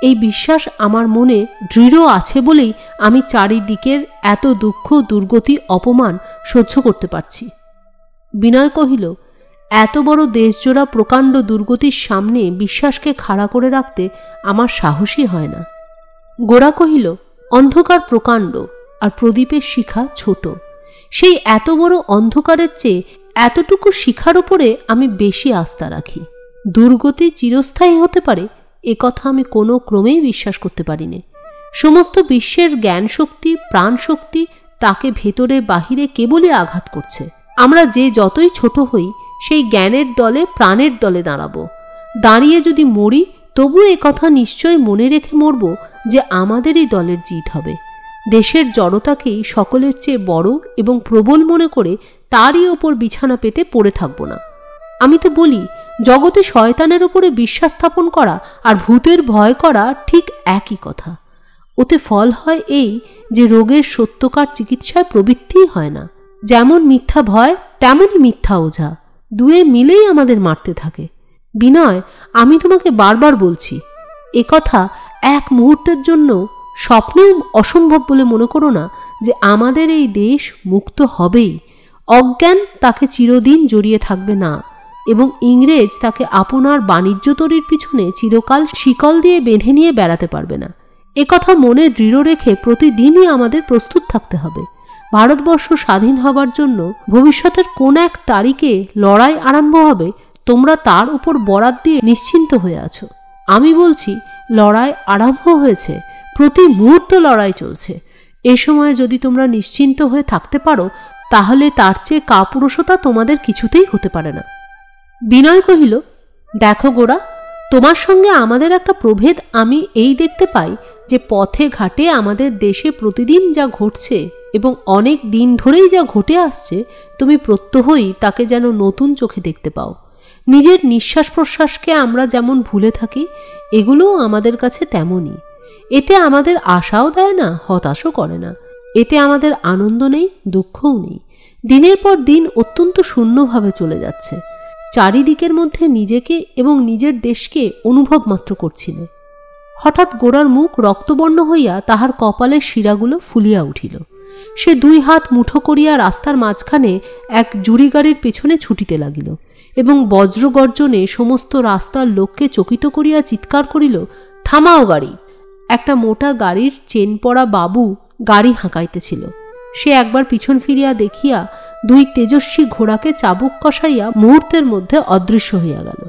এই বিশ্বাস আমার মনে দৃঢ় আছে বলেই আমি চারিদিকের এত দুঃখ, দুর্গতি, অপমান সহ্য করতে পারছি। বিনয় কহিল, এত বড় দেশজোড়া প্রকাণ্ড দুর্গতির সামনে বিশ্বাসকে খাড়া করে রাখতে আমার সাহসই হয় না। গোরা কহিল, অন্ধকার প্রকাণ্ড আর প্রদীপের শিখা ছোট। সেই এত বড় অন্ধকারের চেয়ে এতটুকু শিখার উপরে আমি বেশি আস্থা রাখি। দুর্গতি চিরস্থায়ী হতে পারে এ কথা আমি কোনো ক্রমেই বিশ্বাস করতে পারি না। সমস্ত বিশ্বের জ্ঞান শক্তি, প্রাণ শক্তি তাকে ভেতরে বাহিরে কেবলই আঘাত করছে। আমরা যে যতই ছোট হই সেই জ্ঞানের দলে, প্রাণের দলে দাঁড়াবো। দাঁড়িয়ে যদি মরি তবু এ কথা নিশ্চয় মনে রেখে মরব যে আমাদেরই দলের জিত হবে। দেশের জড়তাকেই সকলের চেয়ে বড় এবং প্রবল মনে করে তারই ওপর বিছানা পেতে পড়ে থাকব না। আমি তো বলি, জগতে শয়তানের উপরে বিশ্বাস স্থাপন করা আর ভূতের ভয় করা ঠিক একই কথা। ওতে ফল হয় এই যে রোগের সত্যকার চিকিৎসায় প্রবৃত্তিই হয় না। যেমন মিথ্যা ভয় তেমনই মিথ্যা ওঝা, দুয়ে মিলেই আমাদের মারতে থাকে। বিনয়, আমি তোমাকে বারবার বলছি, এ কথা এক মুহূর্তের জন্য স্বপ্নেও অসম্ভব বলে মনে করো না যে আমাদের এই দেশ মুক্ত হবেই। অজ্ঞান তাকে চিরদিন জড়িয়ে থাকবে না, এবং ইংরেজ তাকে আপনার বাণিজ্য তরির পিছনে চিরকাল শিকল দিয়ে বেঁধে নিয়ে বেড়াতে পারবে না। এ কথা মনে দৃঢ় রেখে প্রতিদিনই আমাদের প্রস্তুত থাকতে হবে। ভারতবর্ষ স্বাধীন হবার জন্য ভবিষ্যতের কোন এক তারিখে লড়াই আরম্ভ হবে, তোমরা তার উপর বরাত দিয়ে নিশ্চিন্ত হয়ে আছো। আমি বলছি, লড়াই আরম্ভ হয়েছে, প্রতি মুহূর্ত লড়াই চলছে। এ সময় যদি তোমরা নিশ্চিন্ত হয়ে থাকতে পারো, তাহলে তার চেয়ে কাপুরুষতা তোমাদের কিছুতেই হতে পারে না। বিনয় কহিল, দেখো গোরা, তোমার সঙ্গে আমাদের একটা প্রভেদ আমি এই দেখতে পাই যে পথে ঘাটে আমাদের দেশে প্রতিদিন যা ঘটছে এবং অনেক দিন ধরেই যা ঘটে আসছে, তুমি প্রত্যহই তাকে যেন নতুন চোখে দেখতে পাও। নিজের নিঃশ্বাস প্রশ্বাসকে আমরা যেমন ভুলে থাকি, এগুলোও আমাদের কাছে তেমনই। এতে আমাদের আশাও দেয় না, হতাশও করে না। এতে আমাদের আনন্দ নেই, দুঃখও নেই। দিনের পর দিন অত্যন্ত শূন্যভাবে চলে যাচ্ছে। চারিদিকের মধ্যে নিজেকে এবং নিজের দেশকে অনুভব মাত্র করছিলে। হঠাৎ গোরার মুখ রক্তবর্ণ হইয়া তাহার কপালের শিরাগুলো ফুলিয়া উঠিল। সে 2 হাত মুঠো করিয়া রাস্তার মাঝখানে এক জুড়ি গাড়ির পেছনে ছুটিতে লাগিল এবং বজ্রগর্জনে সমস্ত রাস্তার লোককে চকিত করিয়া চিৎকার করিল, থামাও গাড়ি। একটা মোটা গাড়ির চেন পড়া বাবু গাড়ি হাঁকাইতেছিল। সে একবার পিছন ফিরিয়া দেখিয়া 2 তেজস্বী ঘোড়াকে চাবুক কষাইয়া মুহূর্তের মধ্যে অদৃশ্য হইয়া গেল।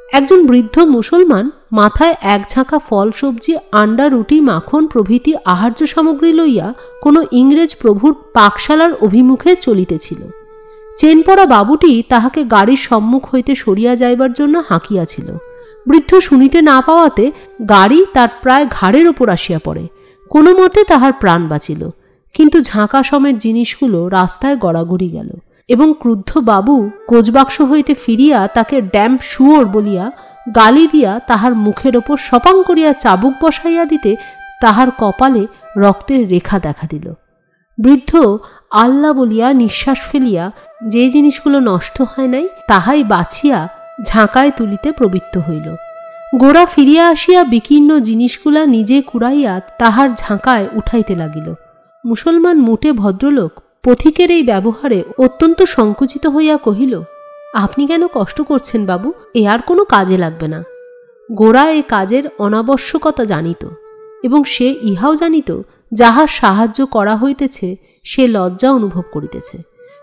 একজন বৃদ্ধ মুসলমান মাথায় 1 ঝাঁকা ফল সবজি, আন্ডা, রুটি, মাখন প্রভৃতি আহার্য সামগ্রী লইয়া কোনো ইংরেজ প্রভুর পাকশালার অভিমুখে চলিতেছিল। চেনপড়া বাবুটি তাহাকে গাড়ির সম্মুখ হইতে সরিয়া যাইবার জন্য হাঁকিয়াছিল। বৃদ্ধ শুনিতে না পাওয়াতে গাড়ি তার প্রায় ঘাড়ের ওপর আসিয়া পড়ে। কোনো মতে তাহার প্রাণ বাঁচিল, কিন্তু ঝাঁকা সমেত জিনিসগুলো রাস্তায় গড়াগড়ি গেল এবং ক্রুদ্ধ বাবু কোচবাক্স হইতে ফিরিয়া তাকে ড্যাম শুয়োর বলিয়া গালি দিয়া তাহার মুখের ওপর সপাং করিয়া চাবুক বসাইয়া দিতে তাহার কপালে রক্তের রেখা দেখা দিল। বৃদ্ধ আল্লাহ বলিয়া নিঃশ্বাস ফেলিয়া যে জিনিসগুলো নষ্ট হয় নাই তাহাই বাছিয়া ঝাঁকায় তুলিতে প্রবৃত্ত হইল। গোরা ফিরিয়া আসিয়া বিকীর্ণ জিনিসগুলা নিজে কুড়াইয়া তাহার ঝাঁকায় উঠাইতে লাগিল। মুসলমান মুটে ভদ্রলোক পথিকের এই ব্যবহারে অত্যন্ত সংকুচিত হইয়া কহিল, আপনি কেন কষ্ট করছেন বাবু? এ আর কোনো কাজে লাগবে না। গোরা এ কাজের অনাবশ্যকতা জানিত এবং সে ইহাও জানিত যাহার সাহায্য করা হইতেছে সে লজ্জা অনুভব করিতেছে।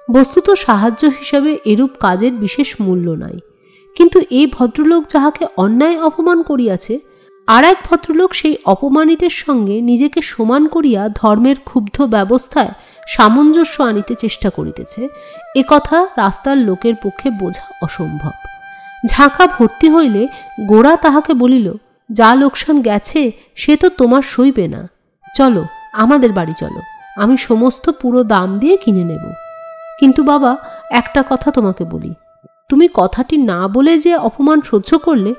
বস্তুত সাহায্য হিসাবে এরূপ কাজের বিশেষ মূল্য নাই। কিন্তু এই ভদ্রলোক যাহাকে অন্যায় অপমান করিয়াছে, আর এক ভদ্রলোক সেই অপমানিতের সঙ্গে নিজেকে সমান করিয়া ধর্মের ক্ষুব্ধ ব্যবস্থায় সামঞ্জস্য আনিতে চেষ্টা করিতেছে, এ কথা রাস্তার লোকের পক্ষে বোঝা অসম্ভব। ঝাঁকা ভর্তি হইলে গোরা তাহাকে বলিল, যা লোকসান গেছে সে তো তোমার সইবে না, চলো আমাদের বাড়ি চলো, আমি সমস্ত পুরো দাম দিয়ে কিনে নেব। কিন্তু বাবা, একটা কথা তোমাকে বলি, তুমি কথাটি না বলে যে অপমান সহ্য করলে,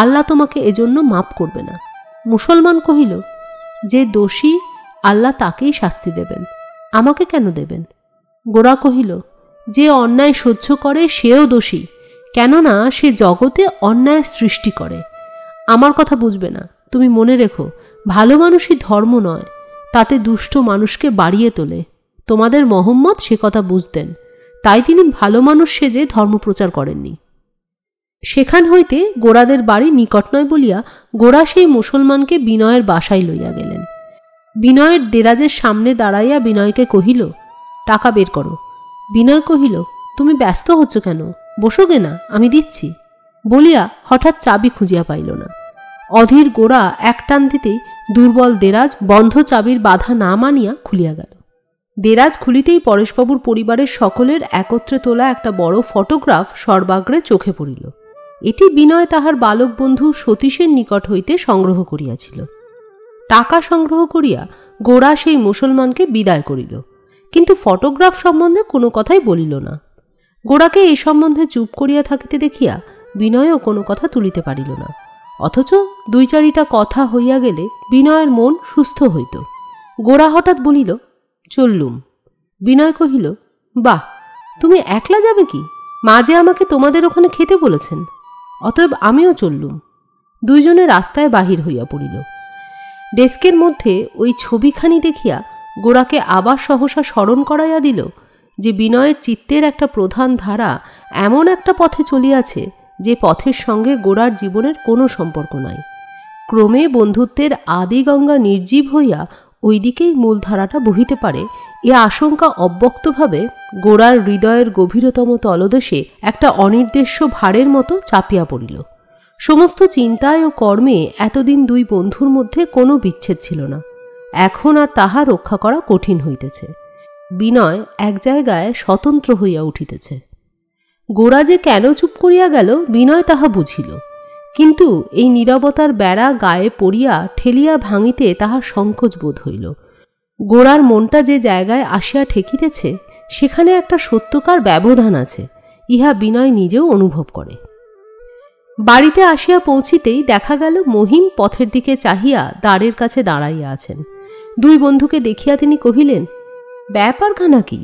আল্লাহ তোমাকে এজন্য মাপ করবে না। মুসলমান কহিল, যে দোষী আল্লাহ তাকেই শাস্তি দেবেন, আমাকে কেন দেবেন? গোরা কহিল, যে অন্যায় সহ্য করে সেও দোষী, কেননা সে জগতে অন্যায়ের সৃষ্টি করে। আমার কথা বুঝবে না। তুমি মনে রেখো, ভালো মানুষই ধর্ম নয়, তাতে দুষ্ট মানুষকে বাড়িয়ে তোলে। তোমাদের মোহাম্মদ সে কথা বুঝতেন, তাই তিনি ভালো মানুষ সেজে ধর্মপ্রচার করেননি। সেখান হইতে গোরাদের বাড়ি নিকট নয় বলিয়া গোরা সেই মুসলমানকে বিনয়ের বাসায় লইয়া গেলেন। বিনয়ের দেরাজের সামনে দাঁড়াইয়া বিনয়কে কহিল, টাকা বের করো। বিনয় কহিল, তুমি ব্যস্ত হচ্ছ কেন? বসোগে না, আমি দিচ্ছি বলিয়া হঠাৎ চাবি খুঁজিয়া পাইল না। অধীর গোরা এক টান দিতেই দুর্বল দেরাজ বন্ধ চাবির বাধা না মানিয়া খুলিয়া গেল। দেরাজ খুলিতেই পরেশবাবুর পরিবারের সকলের একত্রে তোলা একটা বড় ফটোগ্রাফ সর্বাগ্রে চোখে পড়িল। এটি বিনয় তাহার বালক বন্ধু সতীশের নিকট হইতে সংগ্রহ করিয়াছিল। টাকা সংগ্রহ করিয়া গোরা সেই মুসলমানকে বিদায় করিল, কিন্তু ফটোগ্রাফ সম্বন্ধে কোনো কথাই বলিল না। গোরাকে এই সম্বন্ধে চুপ করিয়া থাকিতে দেখিয়া বিনয়ও কোনো কথা তুলিতে পারিল না। অথচ 2-4টা কথা হইয়া গেলে বিনয়ের মন সুস্থ হইত। গোরা হঠাৎ বলিল, চললুম। বিনয় কহিল, বাহ, তুমি একলা যাবে কি? মা যে আমাকে তোমাদের ওখানে খেতে বলেছেন, অতএব আমিও চললুম। দুইজনে রাস্তায় বাহির হইয়া পড়িল। ডেস্কের মধ্যে ওই ছবিখানি দেখিয়া গোরাকে আবার সহসা স্মরণ করাইয়া দিল যে বিনয়ের চিত্তের একটা প্রধান ধারা এমন একটা পথে চলিয়াছে যে পথের সঙ্গে গোরার জীবনের কোনো সম্পর্ক নাই। ক্রমে বন্ধুত্বের আদি গঙ্গা নির্জীব হইয়া ওই দিকেই মূলধারাটা বহিতে পারে, এ আশঙ্কা অব্যক্তভাবে গোরার হৃদয়ের গভীরতম তলদেশে একটা অনির্দেশ্য ভারের মতো চাপিয়া পড়িল। সমস্ত চিন্তায় ও কর্মে এতদিন 2 বন্ধুর মধ্যে কোনো বিচ্ছেদ ছিল না। এখন আর তাহা রক্ষা করা কঠিন হইতেছে। বিনয় এক জায়গায় স্বতন্ত্র হইয়া উঠিতেছে। গোরা যে কেন চুপ করিয়া গেল বিনয় তাহা বুঝিল, কিন্তু এই নীরবতার বেড়া গায়ে পড়িয়া ঠেলিয়া ভাঙিতে তাহার সংকোচ বোধ হইল। গোরার মনটা যে জায়গায় আসিয়া ঠেকিতেছে সেখানে একটা সত্যকার ব্যবধান আছে, ইহা বিনয় নিজেও অনুভব করে। বাড়িতে আসিয়া পৌঁছিতেই দেখা গেল মহিম পথের দিকে চাহিয়া দ্বারের কাছে দাঁড়াইয়া আছেন। দুই বন্ধুকে দেখিয়া তিনি কহিলেন, ব্যাপারখানা কি?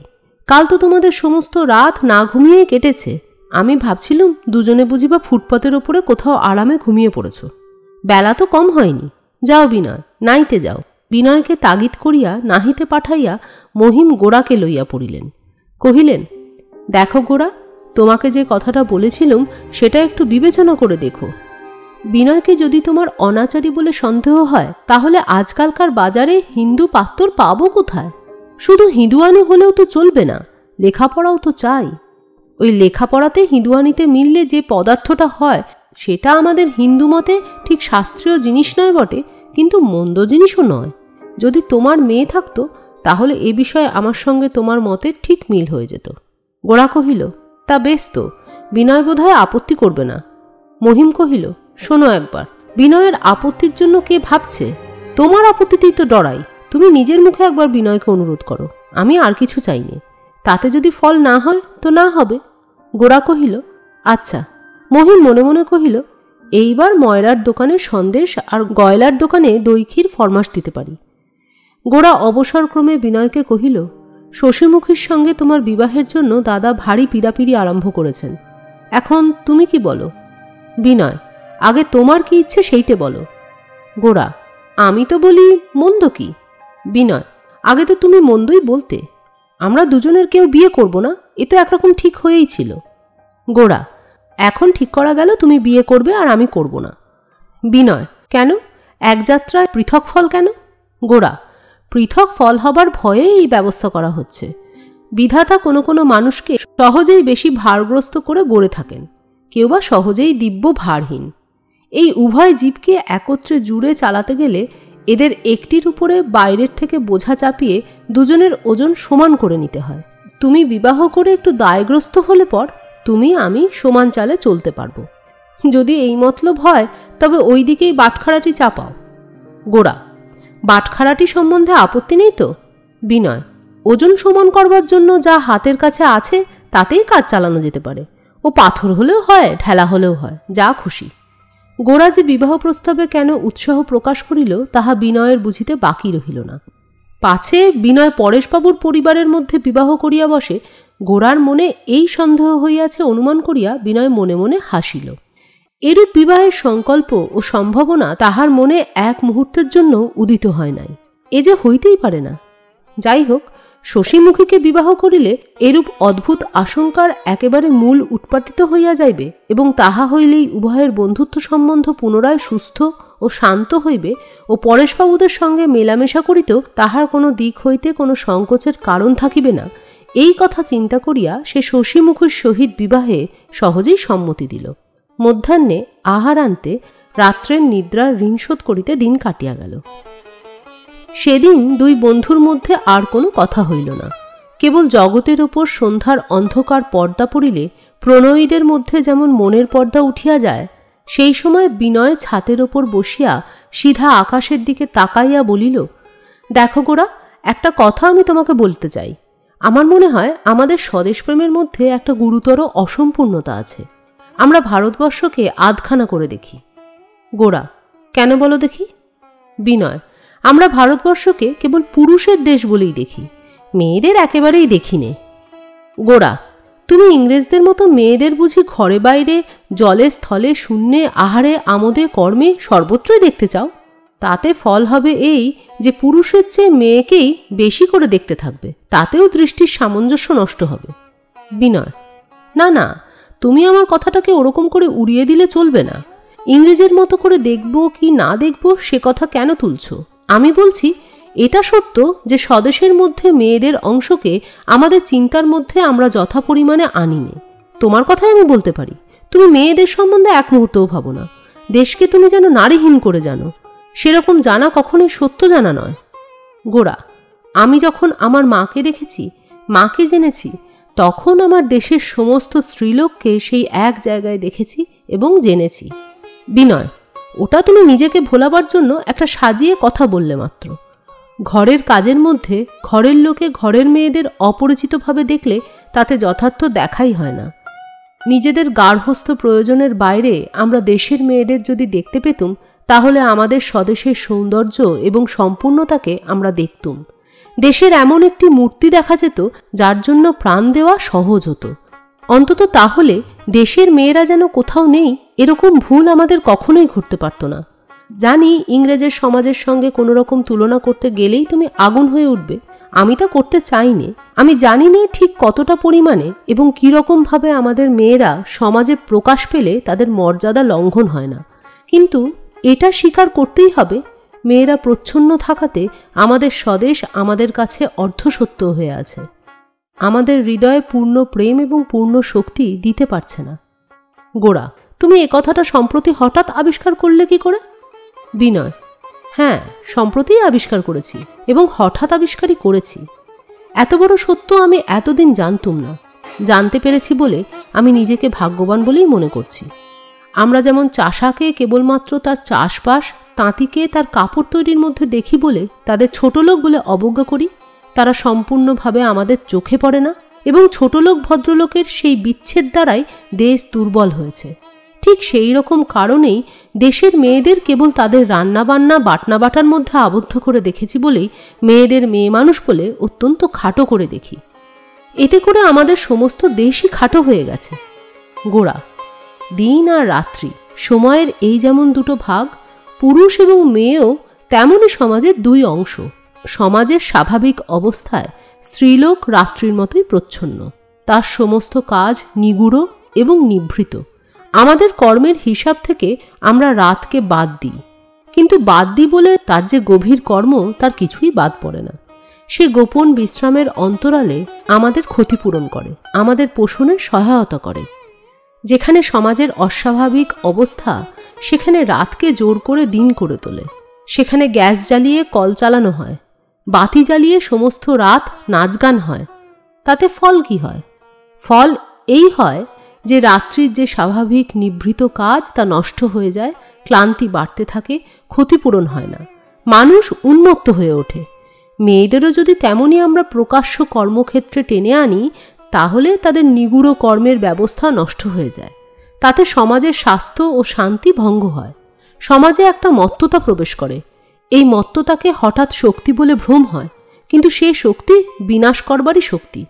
কাল তো তোমাদের সমস্ত রাত না ঘুমিয়ে কেটেছে। আমি ভাবছিলুম দুজনে বুঝিবা ফুটপাতের ওপরে কোথাও আরামে ঘুমিয়ে পড়েছ। বেলা তো কম হয়নি, যাও বিনয়, নাইতে যাও। বিনয়কে তাগিদ করিয়া নাহিতে পাঠাইয়া মহিম গোরাকে লইয়া পড়িলেন। কহিলেন, দেখো গোরা, তোমাকে যে কথাটা বলেছিলুম সেটা একটু বিবেচনা করে দেখো। বিনয়কে যদি তোমার অনাচারী বলে সন্দেহ হয়, তাহলে আজকালকার বাজারে হিন্দু পাত্তর পাবো কোথায়? শুধু হিঁদুয়ানি হলেও তো চলবে না, লেখাপড়াও তো চাই। ওই লেখাপড়াতে হিঁদুয়ানিতে মিললে যে পদার্থটা হয় সেটা আমাদের হিন্দু মতে ঠিক শাস্ত্রীয় জিনিস নয় বটে, কিন্তু মন্দ জিনিসও নয়। যদি তোমার মেয়ে থাকতো তাহলে এ বিষয়ে আমার সঙ্গে তোমার মতের ঠিক মিল হয়ে যেত। গোরা কহিল, তা বেশ তো, বিনয় বোধহয় আপত্তি করবে না। মহিম কহিল, শোনো একবার, বিনয়ের আপত্তির জন্য কে ভাবছে? তোমার আপত্তিতেই তো ডরাই। তুমি নিজের মুখে একবার বিনয়কে অনুরোধ করো, আমি আর কিছু চাইনি। তাতে যদি ফল না হয় তো না হবে। গোরা কহিল, আচ্ছা। মহিম মনে মনে কহিল, এইবার ময়রার দোকানে সন্দেশ আর গয়লার দোকানে দই ক্ষীর ফরমাস দিতে পারি। গোরা অবসরক্রমে বিনয়কে কহিল, শশীমুখীর সঙ্গে তোমার বিবাহের জন্য দাদা ভারী পীড়াপিড়ি আরম্ভ করেছেন। এখন তুমি কি বলো? বিনয়, আগে তোমার কি ইচ্ছে সেইটে বলো। গোরা, আমি তো বলি মন্দ কি? বিনয়, আগে তো তুমি মন্দই বলতে। আমরা দুজনের কেউ বিয়ে করব না, এ তো একরকম ঠিক হয়েই ছিল। গোরা, এখন ঠিক করা গেল তুমি বিয়ে করবে আর আমি করব না। বিনয়, কেন? এক যাত্রায় পৃথক ফল কেন? গোরা, পৃথক ফল হবার ভয়েই এই ব্যবস্থা করা হচ্ছে। বিধাতা কোনো কোনো মানুষকে সহজেই বেশি ভারগ্রস্ত করে গড়ে থাকেন, কেউ বা সহজেই দিব্য ভারহীন। এই উভয় জীবকে একত্রে জুড়ে চালাতে গেলে এদের একটির উপরে বাইরের থেকে বোঝা চাপিয়ে দুজনের ওজন সমান করে নিতে হয়। তুমি বিবাহ করে একটু দায়গ্রস্ত হলে পর তুমি আমি সমান চালে চলতে পারবো। যদি এই মতলব হয় তবে ওই দিকেই বাটখারাটি চাপাও। গোরা, বাটখারাটি সম্বন্ধে আপত্তি নেই তো? বিনয়, ওজন সমান করবার জন্য যা হাতের কাছে আছে তাতেই কাজ চালানো যেতে পারে। ও পাথর হলেও হয়, ঢেলা হলেও হয়, যা খুশি। গোরা যে বিবাহ প্রস্তাবে কেন উৎসাহ প্রকাশ করিল তাহা বিনয়ের বুঝিতে বাকি রহিল না। পাছে বিনয় পরেশবাবুর পরিবারের মধ্যে বিবাহ করিয়া বসে, গোরার মনে এই সন্দেহ হইয়াছে অনুমান করিয়া বিনয় মনে মনে হাসিল। এরূপ বিবাহের সংকল্প ও সম্ভাবনা তাহার মনে এক মুহূর্তের জন্য উদিত হয় নাই। এ যে হইতেই পারে না। যাই হোক, শশীমুখীকে বিবাহ করিলে এরূপ অদ্ভুত আশঙ্কার একেবারে মূল উৎপাটিত হইয়া যাইবে এবং তাহা হইলেই উভয়ের বন্ধুত্ব সম্বন্ধ পুনরায় সুস্থ ও শান্ত হইবে ও পরেশবাবুদের সঙ্গে মেলামেশা করিতেও তাহার কোনো দিক হইতে কোনো সংকোচের কারণ থাকিবে না। এই কথা চিন্তা করিয়া সে শশীমুখীর সহিত বিবাহে সহজেই সম্মতি দিল। মধ্যাহ্নে আহার আনতে রাত্রের নিদ্রার ঋণ শোধ করিতে দিন কাটিয়া গেল। সেদিন দুই বন্ধুর মধ্যে আর কোনো কথা হইল না। কেবল জগতের ওপর সন্ধ্যার অন্ধকার পর্দা পড়িলে প্রণয়ীদের মধ্যে যেমন মনের পর্দা উঠিয়া যায়, সেই সময় বিনয় ছাতের ওপর বসিয়া সিধা আকাশের দিকে তাকাইয়া বলিল, দেখো গোরা, একটা কথা আমি তোমাকে বলতে চাই। আমার মনে হয় আমাদের স্বদেশপ্রেমের মধ্যে একটা গুরুতর অসম্পূর্ণতা আছে। আমরা ভারতবর্ষকে আধখানা করে দেখি। গোরা, কেন বলো দেখি? বিনয়, আমরা ভারতবর্ষকে কেবল পুরুষের দেশ বলেই দেখি, মেয়েদের একেবারেই দেখি নে। গোরা, তুমি ইংরেজদের মতো মেয়েদের বুঝি ঘরে বাইরে জলে স্থলে শূন্যে আহারে আমোদে কর্মে সর্বত্রই দেখতে চাও? তাতে ফল হবে এই যে পুরুষের চেয়ে মেয়েকেই বেশি করে দেখতে থাকবে, তাতেও দৃষ্টির সামঞ্জস্য নষ্ট হবে। বিনয়, না না, তুমি আমার কথাটাকে ওরকম করে উড়িয়ে দিলে চলবে না। ইংরেজের মতো করে দেখব কি না দেখব সে কথা কেন তুলছ? আমি বলছি এটা সত্য যে স্বদেশের মধ্যে মেয়েদের অংশকে আমাদের চিন্তার মধ্যে আমরা যথা পরিমাণে আনিনি। তোমার কথাই আমি বলতে পারি, তুমি মেয়েদের সম্বন্ধে এক মুহূর্তও ভাবো না। দেশকে তুমি যেন নারীহীন করে জানো, সেরকম জানা কখনোই সত্য জানা নয়। গোরা, আমি যখন আমার মাকে দেখেছি, মাকে জেনেছি, তখন আমার দেশের সমস্ত স্ত্রীলোককে সেই এক জায়গায় দেখেছি এবং জেনেছি। বিনয়, ওটা তুমি নিজেকে ভোলাবার জন্য একটা সাজিয়ে কথা বললে মাত্র। ঘরের কাজের মধ্যে ঘরের লোকে ঘরের মেয়েদের অপরিচিতভাবে দেখলে তাতে যথার্থ দেখাই হয় না। নিজেদের গার্হস্থ্য প্রয়োজনের বাইরে আমরা দেশের মেয়েদের যদি দেখতে পেতুম, তাহলে আমাদের স্বদেশের সৌন্দর্য এবং সম্পূর্ণতাকে আমরা দেখতুম। দেশের এমন একটি মূর্তি দেখা যেত যার জন্য প্রাণ দেওয়া সহজ হতো। অন্তত তাহলে দেশের মেয়েরা যেন কোথাও নেই এরকম ভুল আমাদের কখনোই ঘটতে পারত না। জানি ইংরেজের সমাজের সঙ্গে কোনো রকম তুলনা করতে গেলেই তুমি আগুন হয়ে উঠবে। আমি তা করতে চাইনি। আমি জানি না ঠিক কতটা পরিমাণে এবং কীরকমভাবে আমাদের মেয়েরা সমাজে প্রকাশ পেলে তাদের মর্যাদা লঙ্ঘন হয় না, কিন্তু এটা স্বীকার করতেই হবে, মেয়েরা প্রচ্ছন্ন থাকাতে আমাদের স্বদেশ আমাদের কাছে অর্ধসত্য হয়ে আছে। আমাদের হৃদয়ে পূর্ণ প্রেম এবং পূর্ণ শক্তি দিতে পারছে না। গোরা, তুমি এ কথাটা সম্প্রতি হঠাৎ আবিষ্কার করলে কি করে? বিনয়, হ্যাঁ, সম্প্রতিই আবিষ্কার করেছি এবং হঠাৎ আবিষ্কারই করেছি। এত বড় সত্য আমি এতদিন জানতুম না। জানতে পেরেছি বলে আমি নিজেকে ভাগ্যবান বলেই মনে করছি। আমরা যেমন চাষাকে কেবলমাত্র তার চাষবাস, তাঁতিকে তার কাপড় তৈরির মধ্যে দেখি বলে তাদের ছোটলোক বলে অবজ্ঞা করি, তারা সম্পূর্ণভাবে আমাদের চোখে পড়ে না এবং ছোটলোক ভদ্রলোকের সেই বিচ্ছেদ দ্বারাই দেশ দুর্বল হয়েছে। ঠিক সেই রকম কারণেই দেশের মেয়েদের কেবল তাদের রান্নাবান্না বাটনা বাটার মধ্যে আবদ্ধ করে দেখেছি বলেই মেয়েদের মেয়ে মানুষ বলে অত্যন্ত খাটো করে দেখি। এতে করে আমাদের সমস্ত দেশই খাটো হয়ে গেছে। গোরা, দিন আর রাত্রি সময়ের এই যেমন দুটো ভাগ, পুরুষ এবং মেয়েও তেমনই সমাজের দুই অংশ। সমাজের স্বাভাবিক অবস্থায় স্ত্রীলোক রাত্রির মতোই প্রচ্ছন্ন, তার সমস্ত কাজ নিগুড়ো এবং নিভৃত। আমাদের কর্মের হিসাব থেকে আমরা রাতকে বাদ দিই, কিন্তু বাদ দিই বলে তার যে গভীর কর্ম তার কিছুই বাদ পড়ে না। সে গোপন বিশ্রামের অন্তরালে আমাদের ক্ষতিপূরণ করে, আমাদের পোষণে সহায়তা করে। যেখানে সমাজের অস্বাভাবিক অবস্থা, সেখানে রাতকে জোর করে দিন করে তোলে। সেখানে গ্যাস জ্বালিয়ে কল চালানো হয়, বাতি জ্বালিয়ে সমস্ত রাত নাচ গান হয়। তাতে ফল কি হয়? ফল এই হয় যে রাত্রির যে স্বাভাবিক নিভৃত কাজ তা নষ্ট হয়ে যায়, ক্লান্তি বাড়তে থাকে, ক্ষতিপূরণ হয় না, মানুষ উন্মত্ত হয়ে ওঠে। মেয়েদেরও যদি তেমনই আমরা প্রকাশ্য কর্মক্ষেত্রে টেনে আনি, তাহলে তাদের নিগুড়ো কর্মের ব্যবস্থা নষ্ট হয়ে যায়। তাতে সমাজের স্বাস্থ্য ও শান্তি ভঙ্গ হয়। সমাজে একটা মত্ততা প্রবেশ করে। এই মত্ততাকে হঠাৎ শক্তি বলে ভ্রম হয়, কিন্তু সে শক্তি বিনাশ করবারই শক্তি।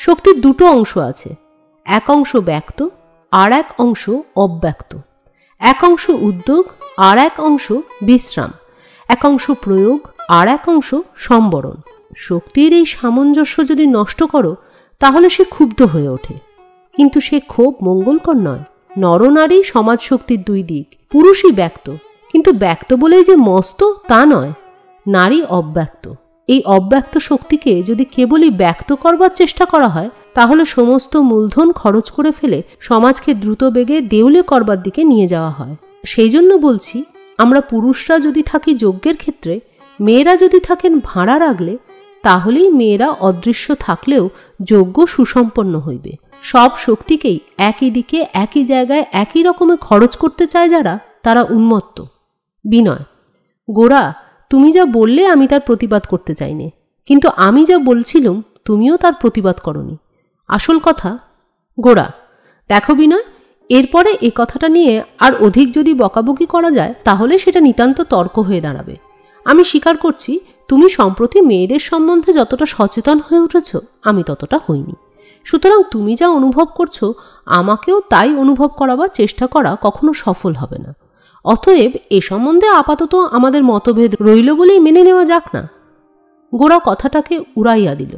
শক্তির দুটো অংশ আছে, এক অংশ ব্যক্ত আর এক অংশ অব্যক্ত। এক অংশ উদ্যোগ আর এক অংশ বিশ্রাম, এক অংশ প্রয়োগ আর এক অংশ সম্বরণ। শক্তির এই সামঞ্জস্য যদি নষ্ট করো, তাহলে সে ক্ষুব্ধ হয়ে ওঠে, কিন্তু সে ক্ষোভ মঙ্গলকর নয়। নরনারী সমাজ শক্তির দুই দিক। পুরুষই ব্যক্ত, কিন্তু ব্যক্ত বলেই যে মস্ত তা নয়। নারী অব্যক্ত। এই অব্যক্ত শক্তিকে যদি কেবলই ব্যক্ত করবার চেষ্টা করা হয়, তাহলে সমস্ত মূলধন খরচ করে ফেলে সমাজকে দ্রুত বেগে দেউলে করবার দিকে নিয়ে যাওয়া হয়। সেই জন্য বলছি, আমরা পুরুষরা যদি থাকি যজ্ঞের ক্ষেত্রে, মেয়েরা যদি থাকেন ভাড়া রাখলে, তাহলেই মেয়েরা অদৃশ্য থাকলেও যজ্ঞ সুসম্পন্ন হইবে। সব শক্তিকেই একই দিকে একই জায়গায় একই রকমে খরচ করতে চায় যারা, তারা উন্মত্ত। বিনয়, গোরা, তুমি যা বললে আমি তার প্রতিবাদ করতে চাইনি, কিন্তু আমি যা বলছিলাম তুমিও তার প্রতিবাদ করনি। আসল কথা। গোরা, দেখো বিনয়, এরপরে এ কথাটা নিয়ে আর অধিক যদি বকাবকি করা যায়, তাহলে সেটা নিতান্ত তর্ক হয়ে দাঁড়াবে। আমি স্বীকার করছি, তুমি সম্প্রতি মেয়েদের সম্বন্ধে যতটা সচেতন হয়ে উঠেছ, আমি ততটা হইনি। সুতরাং তুমি যা অনুভব করছো, আমাকেও তাই অনুভব করাবার চেষ্টা করা কখনো সফল হবে না। অতএব এ সম্বন্ধে আপাতত আমাদের মতভেদ রইল বলেই মেনে নেওয়া যাক না। গোরা কথাটাকে উড়াইয়া দিল,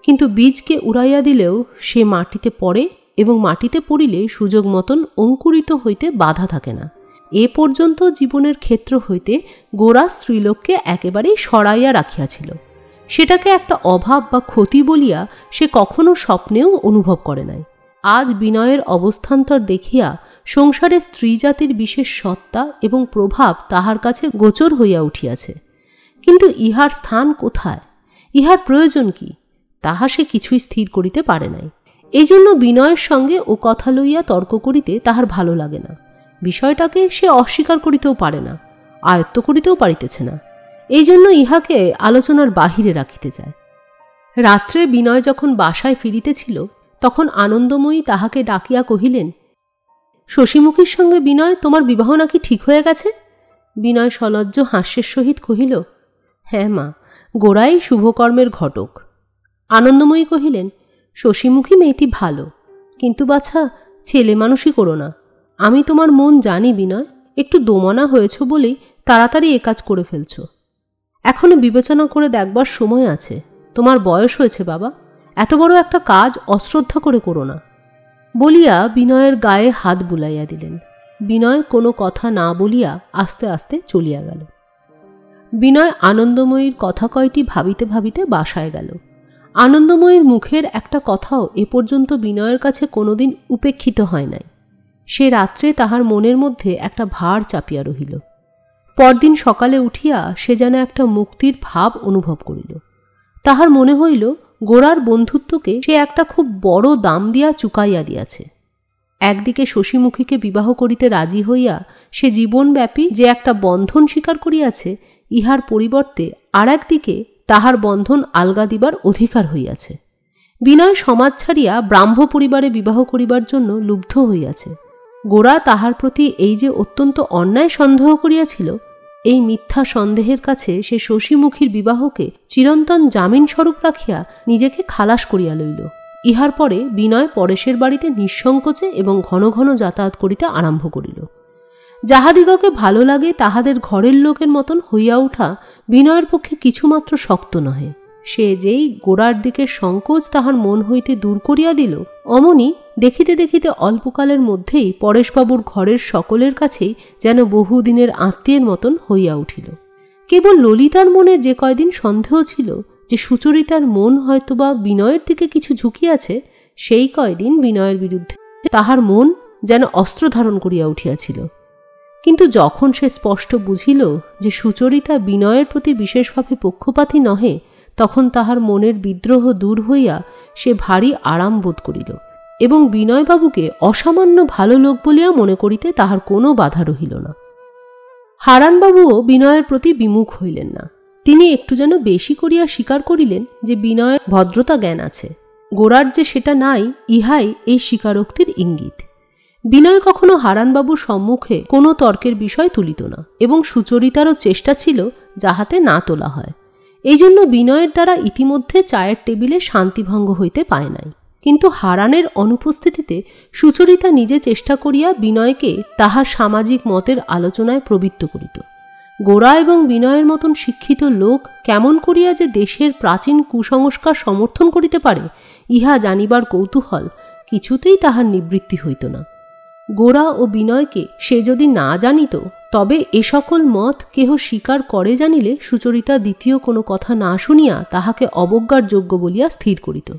কিন্তু বীজকে উড়াইয়া দিলেও সে মাটিতে পড়ে এবং মাটিতে পড়িলে সুযোগ মতন অঙ্কুরিত হইতে বাধা থাকে না। এ পর্যন্ত জীবনের ক্ষেত্র হইতে গোরা স্ত্রীলোককে একেবারেই সরাইয়া রাখিয়াছিল। সেটাকে একটা অভাব বা ক্ষতি বলিয়া সে কখনো স্বপ্নেও অনুভব করে নাই। আজ বিনয়ের অবস্থান্তর দেখিয়া সংসারে স্ত্রী জাতির বিশেষ সত্তা এবং প্রভাব তাহার কাছে গোচর হইয়া উঠিয়াছে। কিন্তু ইহার স্থান কোথায়, ইহার প্রয়োজন কি, তাহা সে কিছুই স্থির করিতে পারে নাই। এই জন্য বিনয়ের সঙ্গে ও কথা লইয়া তর্ক করিতে তাহার ভালো লাগে না। বিষয়টাকে সে অস্বীকার করিতেও পারে না, আয়ত্ত করিতেও পারিতেছে না। এই জন্য ইহাকে আলোচনার বাহিরে রাখিতে চায়। রাত্রে বিনয় যখন বাসায় ফিরিতেছিল, তখন আনন্দময়ী তাহাকে ডাকিয়া কহিলেন, শশীমুখীর সঙ্গে বিনয় তোমার বিবাহ নাকি ঠিক হয়ে গেছে? বিনয় সলজ্জ হাস্যের সহিত কহিল, হ্যাঁ মা, গোড়াই শুভকর্মের ঘটক। আনন্দময়ী কহিলেন, শশীমুখী মেয়েটি ভালো, কিন্তু বাছা ছেলে মানুষই করো না। আমি তোমার মন জানি বিনয়, একটু দোমনা হয়েছ বলেই তাড়াতাড়ি এ কাজ করে ফেলছ। এখনো বিবেচনা করে দেখবার সময় আছে। তোমার বয়স হয়েছে বাবা, এত বড় একটা কাজ অশ্রদ্ধা করে করো না। বলিয়া বিনয়ের গায়ে হাত বুলাইয়া দিলেন। বিনয় কোনো কথা না বলিয়া আস্তে আস্তে চলিয়া গেল। বিনয় আনন্দময়ীর কথা কয়টি ভাবিতে ভাবিতে বাসায় গেল। আনন্দময়ীর মুখের একটা কথাও এ পর্যন্ত বিনয়ের কাছে কোনোদিন উপেক্ষিত হয় নাই। সে রাত্রে তাহার মনের মধ্যে একটা ভার চাপিয়া রহিল। পরদিন সকালে উঠিয়া সে যেন একটা মুক্তির ভাব অনুভব করিল। তাহার মনে হইল গোরার বন্ধুত্বকে সে একটা খুব বড় দাম দিয়া চুকাইয়া দিয়াছে। একদিকে শশীমুখীকে বিবাহ করিতে রাজি হইয়া সে জীবনব্যাপী যে একটা বন্ধন স্বীকার করিয়াছে, ইহার পরিবর্তে আর একদিকে তাহার বন্ধন আলগা দিবার অধিকার হইয়াছে। বিনয় সমাজ ছাড়িয়া ব্রাহ্ম পরিবারে বিবাহ করিবার জন্য লুব্ধ হইয়াছে। গোরা তাহার প্রতি এই যে অত্যন্ত অন্যায় সন্দেহ করিয়াছিল, এই মিথ্যা সন্দেহের কাছে সে শশীমুখীর বিবাহকে চিরন্তন জামিন স্বরূপ রাখিয়া নিজেকে খালাস করিয়া লইল। ইহার পরে বিনয় পরেশের বাড়িতে নিঃসংকোচে এবং ঘন ঘন যাতায়াত করিতে আরম্ভ করিল। যাহাদিগকে ভালো লাগে তাহাদের ঘরের লোকের মতন হইয়া ওঠা বিনয়ের পক্ষে কিছুমাত্র শক্ত নহে। সে যেই গোরার দিকের সংকোচ তাহার মন হইতে দূর করিয়া দিল, অমনি দেখিতে দেখিতে অল্পকালের মধ্যেই পরেশবাবুর ঘরের সকলের কাছেই যেন বহুদিনের আত্মীয়ের মতন হইয়া উঠিল। কেবল ললিতার মনে যে কয়দিন সন্দেহ ছিল যে সুচরিতার মন হয়তোবা বিনয়ের দিকে কিছু ঝুঁকিয়াছে, সেই কয়দিন বিনয়ের বিরুদ্ধে তাহার মন যেন অস্ত্র ধারণ করিয়া উঠিয়াছিল। কিন্তু যখন সে স্পষ্ট বুঝিল যে সুচরিতা বিনয়ের প্রতি বিশেষভাবে পক্ষপাতী নহে, তখন তাহার মনের বিদ্রোহ দূর হইয়া সে ভারী আরাম বোধ করিল এবং বিনয়বাবুকে অসামান্য ভালো লোক বলিয়া মনে করিতে তাহার কোনো বাধা রহিল না। হারানবাবুও বিনয়ের প্রতি বিমুখ হইলেন না। তিনি একটু যেন বেশি করিয়া স্বীকার করিলেন যে বিনয়ের ভদ্রতা জ্ঞান আছে। গোরার যে সেটা নাই, ইহাই এই স্বীকারোক্তির ইঙ্গিত। বিনয় কখনো হারানবাবুর সম্মুখে কোনো তর্কের বিষয় তুলিত না এবং সুচরিতারও চেষ্টা ছিল যাহাতে না তোলা হয়। এই জন্য বিনয়ের দ্বারা ইতিমধ্যে চায়ের টেবিলে শান্তিভঙ্গ হইতে পায় নাই। কিন্তু হারানের অনুপস্থিতিতে সুচরিতা নিজে চেষ্টা করিয়া বিনয়কে তাহার সামাজিক মতের আলোচনায় প্রবৃত্ত করিত। গোরা এবং বিনয়ের মতন শিক্ষিত লোক কেমন করিয়া যে দেশের প্রাচীন কুসংস্কার সমর্থন করিতে পারে, ইহা জানিবার কৌতূহল কিছুতেই তাহার নিবৃত্তি হইত না। গোরা ও বিনয়কে সে যদি না জানিত, তবে এ সকল মত কেহ স্বীকার করে জানিলে সুচরিতা দ্বিতীয় কোনো কথা না শুনিয়া তাহাকে অবজ্ঞার যোগ্য বলিয়া স্থির করিত।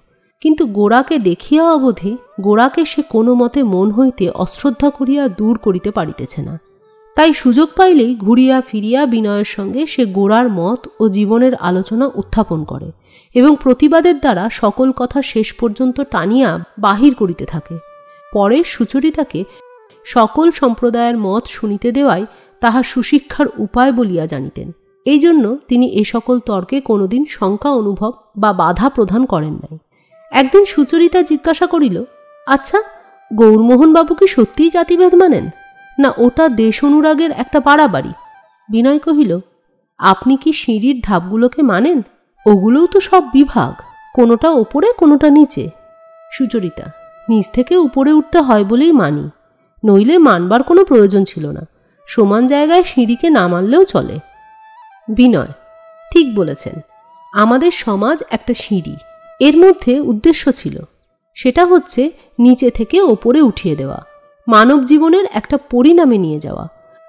কিন্তু গোরাকে দেখিয়া অবধি গোরাকে সে কোনো মতে মন হইতে অশ্রদ্ধা করিয়া দূর করিতে পারিতেছে না। তাই সুযোগ পাইলেই ঘুরিয়া ফিরিয়া বিনয়ের সঙ্গে সে গোরার মত ও জীবনের আলোচনা উত্থাপন করে এবং প্রতিবাদের দ্বারা সকল কথা শেষ পর্যন্ত টানিয়া বাহির করিতে থাকে। পরে সুচরিতাকে সকল সম্প্রদায়ের মত শুনিতে দেওয়াই তাহার সুশিক্ষার উপায় বলিয়া জানিতেন। এই জন্য তিনি এ সকল তর্কে কোনোদিন শঙ্কা অনুভব বা বাধা প্রদান করেন নাই। একদিন সুচরিতা জিজ্ঞাসা করিল, আচ্ছা, গৌরমোহনবাবু কি সত্যিই জাতিভেদ মানেন, না ওটা দেশ অনুরাগের একটা বাড়াবাড়ি? বিনয় কহিল, আপনি কি সিঁড়ির ধাপগুলোকে মানেন? ওগুলোও তো সব বিভাগ, কোনোটা ওপরে কোনোটা নিচে। সুচরিতা, নিচ থেকে উপরে উঠতে হয় বলেই মানি, নইলে মানবার কোনো প্রয়োজন ছিল না। সমান জায়গায় সিঁড়িকে না মানলেও চলে। বিনয়, ঠিক বলেছেন, আমাদের সমাজ একটা সিঁড়ি। এর মধ্যে উদ্দেশ্য ছিল, সেটা হচ্ছে নিচে থেকে ওপরে উঠিয়ে দেওয়া, মানব জীবনের একটা পরিণামে নিয়ে যাওয়া।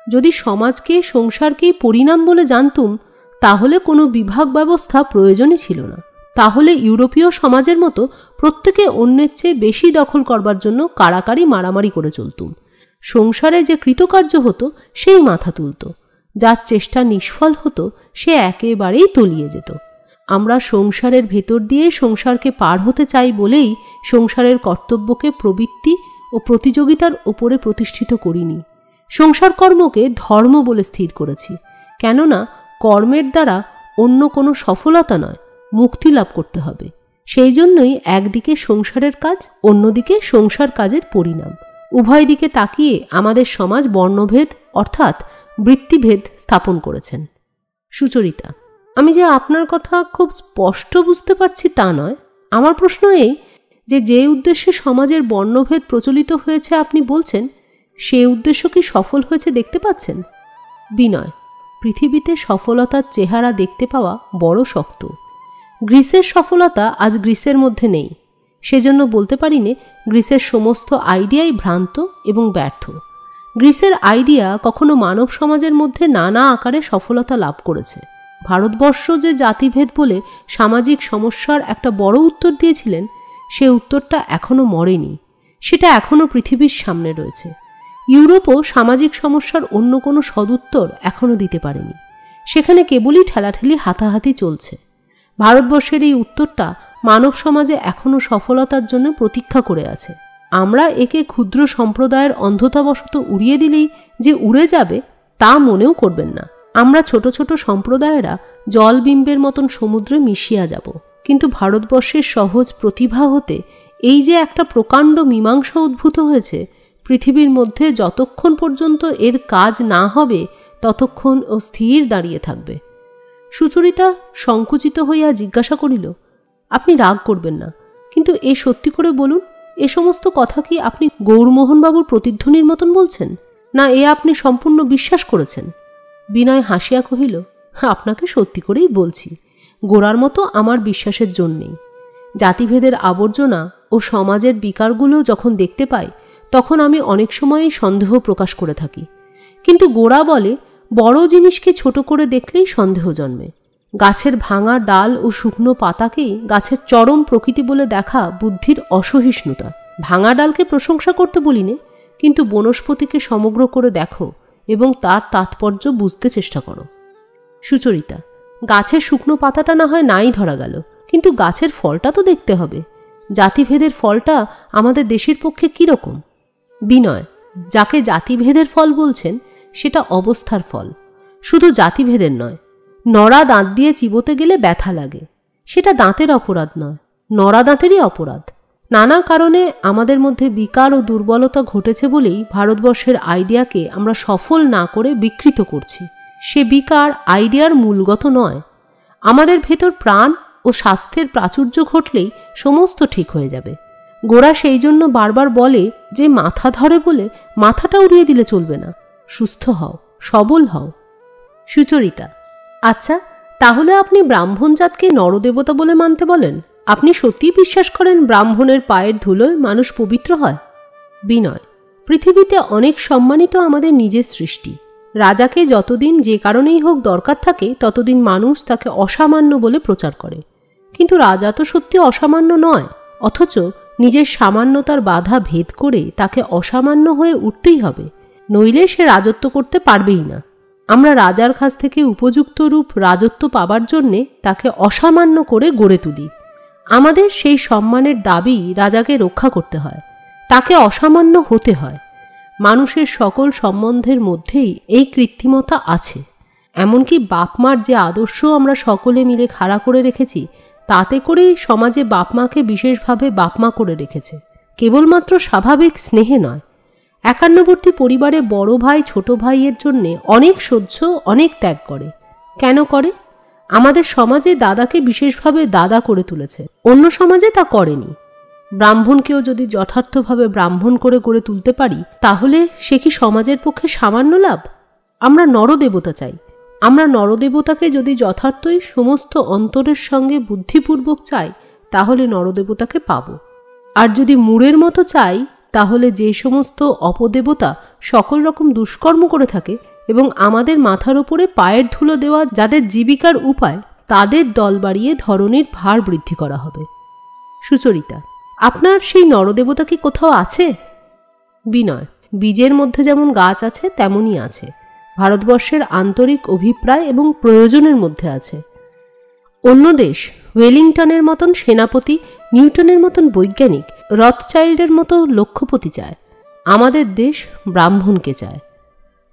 যদি সমাজকে সংসারকেই পরিণাম বলে জানতুম, তাহলে কোনো বিভাগ ব্যবস্থা প্রয়োজনই ছিল না। তাহলে ইউরোপীয় সমাজের মতো প্রত্যেকে অন্যের চেয়ে বেশি দখল করবার জন্য কাড়াকাড়ি মারামারি করে চলতুম। সংসারে যে কৃতকার্য হতো সেই মাথা তুলত। যার চেষ্টা নিষ্ফল হতো সে একেবারেই তলিয়ে যেত। আমরা সংসারের ভেতর দিয়ে সংসারকে পার হতে চাই বলেই সংসারের কর্তব্যকে প্রবৃত্তি ও প্রতিযোগিতার ওপরে প্রতিষ্ঠিত করিনি। সংসার কর্মকে ধর্ম বলে স্থির করেছি, কেননা কর্মের দ্বারা অন্য কোনো সফলতা নয়, মুক্তি লাভ করতে হবে। সেই জন্যই একদিকে সংসারের কাজ, অন্যদিকে সংসার কাজের পরিণাম, উভয় দিকে তাকিয়ে আমাদের সমাজ বর্ণভেদ অর্থাৎ বৃত্তিভেদ স্থাপন করেছেন। সুচরিতা: আমি যে আপনার কথা খুব স্পষ্ট বুঝতে পারছি তা নয়। আমার প্রশ্ন এই যে উদ্দেশ্যে সমাজের বর্ণভেদ প্রচলিত হয়েছে আপনি বলছেন, সেই উদ্দেশ্য কি সফল হয়েছে দেখতে পাচ্ছেন? বিনয়: পৃথিবীতে সফলতার চেহারা দেখতে পাওয়া বড় শক্ত। গ্রিসের সফলতা আজ গ্রিসের মধ্যে নেই, সেজন্য বলতে পারি নে গ্রিসের সমস্ত আইডিয়াই ভ্রান্ত এবং ব্যর্থ। গ্রিসের আইডিয়া কখনো মানব সমাজের মধ্যে নানা আকারে সফলতা লাভ করেছে। ভারতবর্ষ যে জাতিভেদ বলে সামাজিক সমস্যার একটা বড় উত্তর দিয়েছিলেন, সে উত্তরটা এখনো মরেনি, সেটা এখনো পৃথিবীর সামনে রয়েছে। ইউরোপও সামাজিক সমস্যার অন্য কোনো সদুত্তর এখনো দিতে পারেনি, সেখানে কেবলই ঠেলাঠেলি হাতাহাতি চলছে। ভারতবর্ষের এই উত্তরটা মানব সমাজে এখনো সফলতার জন্য প্রতীক্ষা করে আছে। আমরা একে ক্ষুদ্র সম্প্রদায়ের অন্ধতাবশত উড়িয়ে দিলেই যে উড়ে যাবে তা মনেও করবেন না। আমরা ছোট ছোট সম্প্রদায়েরা জলবিম্বের মতন সমুদ্রে মিশিয়া যাব, কিন্তু ভারতবর্ষের সহজ প্রতিভা হতে এই যে একটা প্রকাণ্ড মীমাংসা উদ্ভূত হয়েছে, পৃথিবীর মধ্যে যতক্ষণ পর্যন্ত এর কাজ না হবে ততক্ষণ ও স্থির দাঁড়িয়ে থাকবে। সুচরিতা সংকুচিত হইয়া জিজ্ঞাসা করিল, আপনি রাগ করবেন না, কিন্তু এ সত্যি করে বলুন, এ সমস্ত কথা কি আপনি গৌরমোহনবাবুর প্রতিধ্বনির মতন বলছেন, না এ আপনি সম্পূর্ণ বিশ্বাস করেছেন? বিনয় হাসিয়া কহিল, আপনাকে সত্যি করেই বলছি, গোড়ার মতো আমার বিশ্বাসের জন্যেই। জাতিভেদের আবর্জনা ও সমাজের বিকারগুলো যখন দেখতে পাই তখন আমি অনেক সময়ই সন্দেহ প্রকাশ করে থাকি, কিন্তু গোড়া বলে বড় জিনিসকে ছোট করে দেখলেই সন্দেহ জন্মে। গাছের ভাঙা ডাল ও শুকনো পাতাকেই গাছের চরম প্রকৃতি বলে দেখা বুদ্ধির অসহিষ্ণুতা। ভাঙা ডালকে প্রশংসা করতে বলিনে, কিন্তু বনস্পতিকে সমগ্র করে দেখো এবং তার তাৎপর্য বুঝতে চেষ্টা করো। সুচরিতা: গাছের শুকনো পাতাটা না হয় নাই ধরা গেল, কিন্তু গাছের ফলটা তো দেখতে হবে। জাতিভেদের ফলটা আমাদের দেশের পক্ষে কীরকম? বিনয়: যাকে জাতিভেদের ফল বলছেন সেটা অবস্থার ফল, শুধু জাতিভেদের নয়। নড়া দাঁত দিয়ে চিবোতে গেলে ব্যথা লাগে, সেটা দাঁতের অপরাধ নয়, নড়া দাঁতেরই অপরাধ। নানা কারণে আমাদের মধ্যে বিকার ও দুর্বলতা ঘটেছে বলেই ভারতবর্ষের আইডিয়াকে আমরা সফল না করে বিকৃত করছি। সে বিকার আইডিয়ার মূলগত নয়। আমাদের ভেতর প্রাণ ও স্বাস্থ্যের প্রাচুর্য ঘটলেই সমস্ত ঠিক হয়ে যাবে। গোরা সেই জন্য বারবার বলে যে মাথা ধরে বলে মাথাটা উড়িয়ে দিলে চলবে না, সুস্থ হও, সবল হও। সুচরিতা: আচ্ছা, তাহলে আপনি ব্রাহ্মণ জাতকে নরদেবতা বলে মানতে বলেন? আপনি সত্যিই বিশ্বাস করেন ব্রাহ্মণের পায়ের ধুলোয় মানুষ পবিত্র হয়? বিনয়: পৃথিবীতে অনেক সম্মানিত আমাদের নিজের সৃষ্টি। রাজাকে যতদিন যে কারণেই হোক দরকার থাকে ততদিন মানুষ তাকে অসামান্য বলে প্রচার করে, কিন্তু রাজা তো সত্যি অসামান্য নয়, অথচ নিজের সামান্যতার বাধা ভেদ করে তাকে অসামান্য হয়ে উঠতেই হবে, নইলে সে রাজত্ব করতে পারবেই না। আমরা রাজার কাছ থেকে উপযুক্ত রূপ রাজত্ব পাবার জন্যে তাকে অসামান্য করে গড়ে তুলি। আমাদের সেই সম্মানের দাবি রাজাকে রক্ষা করতে হয়, তাকে অসামান্য হতে হয়। মানুষের সকল সম্বন্ধের মধ্যেই এই কৃত্রিমতা আছে। এমনকি বাপমার যে আদর্শ আমরা সকলে মিলে খাড়া করে রেখেছি, তাতে করেই সমাজে বাপমাকে বিশেষভাবে বাপমা করে রেখেছে, কেবলমাত্র স্বাভাবিক স্নেহে নয়। একান্নবর্তী পরিবারে বড় ভাই ছোট ভাইয়ের জন্যে অনেক সহ্য, অনেক ত্যাগ করে। কেন করে? আমাদের সমাজে দাদাকে বিশেষভাবে দাদা করে তুলেছে, অন্য সমাজে তা করেনি। ব্রাহ্মণকেও যদি যথার্থভাবে ব্রাহ্মণ করে গড়ে তুলতে পারি, তাহলে সে কি সমাজের পক্ষে সামান্য লাভ? আমরা নরদেবতা চাই। আমরা নরদেবতাকে যদি যথার্থই সমস্ত অন্তরের সঙ্গে বুদ্ধিপূর্বক চাই, তাহলে নরদেবতাকে পাব। আর যদি মূঢ়ের মতো চাই, তাহলে যে সমস্ত অপদেবতা সকল রকম দুষ্কর্ম করে থাকে এবং আমাদের মাথার উপরে পায়ের ধুলো দেওয়া যাদের জীবিকার উপায়, তাদের দল বাড়িয়ে ধরনের ভার বৃদ্ধি করা হবে। সুচরিতা: আপনার সেই নরদেবতা কি কোথাও আছে? বিনয়: বীজের মধ্যে যেমন গাছ আছে তেমনই আছে, ভারতবর্ষের আন্তরিক অভিপ্রায় এবং প্রয়োজনের মধ্যে আছে। অন্য দেশ ওয়েলিংটনের মতন সেনাপতি, নিউটনের মতন বৈজ্ঞানিক, রথচাইল্ডের মতো লক্ষ্যপতি চায়। আমাদের দেশ ব্রাহ্মণকে চায়।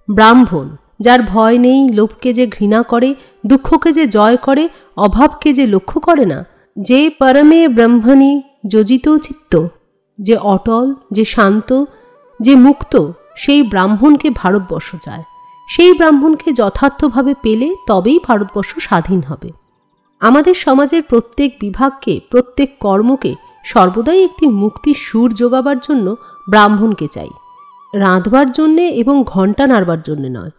ব্রাহ্মণ, যার ভয় নেই, লোভকে যে ঘৃণা করে, দুঃখকে যে জয় করে, অভাবকে যে লক্ষ্য করে না, যে পরমে ব্রহ্মণি যোজিত চিত্ত, যে অটল, যে শান্ত, যে মুক্ত, সেই ব্রাহ্মণকে ভারতবর্ষ চায়। সেই ব্রাহ্মণকে যথার্থভাবে পেলে তবেই ভারতবর্ষ স্বাধীন হবে। আমাদের সমাজের প্রত্যেক বিভাগকে, প্রত্যেক কর্মকে সর্বদাই একটি মুক্তির সুর যোগাবার জন্য ব্রাহ্মণকে চাই, রাঁধবার জন্যে এবং ঘণ্টা নাড়বার জন্যে নয়।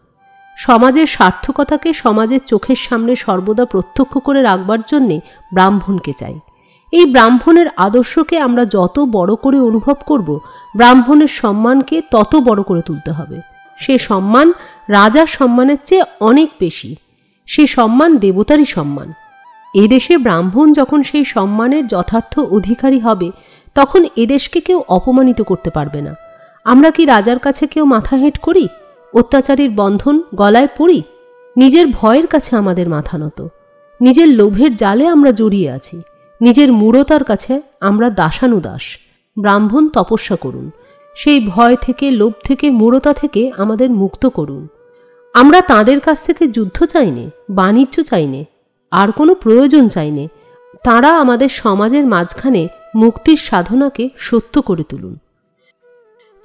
সমাজের সার্থকতাকে সমাজের চোখের সামনে সর্বদা প্রত্যক্ষ করে রাখবার জন্যে ব্রাহ্মণকে চাই। এই ব্রাহ্মণের আদর্শকে আমরা যত বড় করে অনুভব করব, ব্রাহ্মণের সম্মানকে তত বড় করে তুলতে হবে। সে সম্মান রাজার সম্মানের চেয়ে অনেক বেশি। সে সম্মান দেবতারই সম্মান। এদেশে ব্রাহ্মণ যখন সেই সম্মানের যথার্থ অধিকারী হবে, তখন এদেশকে কেউ অপমানিত করতে পারবে না। আমরা কি রাজার কাছে কেউ মাথা হেঁট করি? অত্যাচারীর বন্ধন গলায় পড়ি? নিজের ভয়ের কাছে আমাদের মাথা নত। নিজের লোভের জালে আমরা জড়িয়ে আছি। নিজের মূঢ়তার কাছে আমরা দাসানুদাস। ব্রাহ্মণ তপস্যা করুন। সেই ভয় থেকে, লোভ থেকে, মূঢ়তা থেকে আমাদের মুক্ত করুন। আমরা তাঁদের কাছ থেকে যুদ্ধ চাইনে, বাণিজ্য চাইনে, আর কোনো প্রয়োজন চাইনে। তাঁরা আমাদের সমাজের মাঝখানে মুক্তির সাধনাকে সত্য করে তুলুন।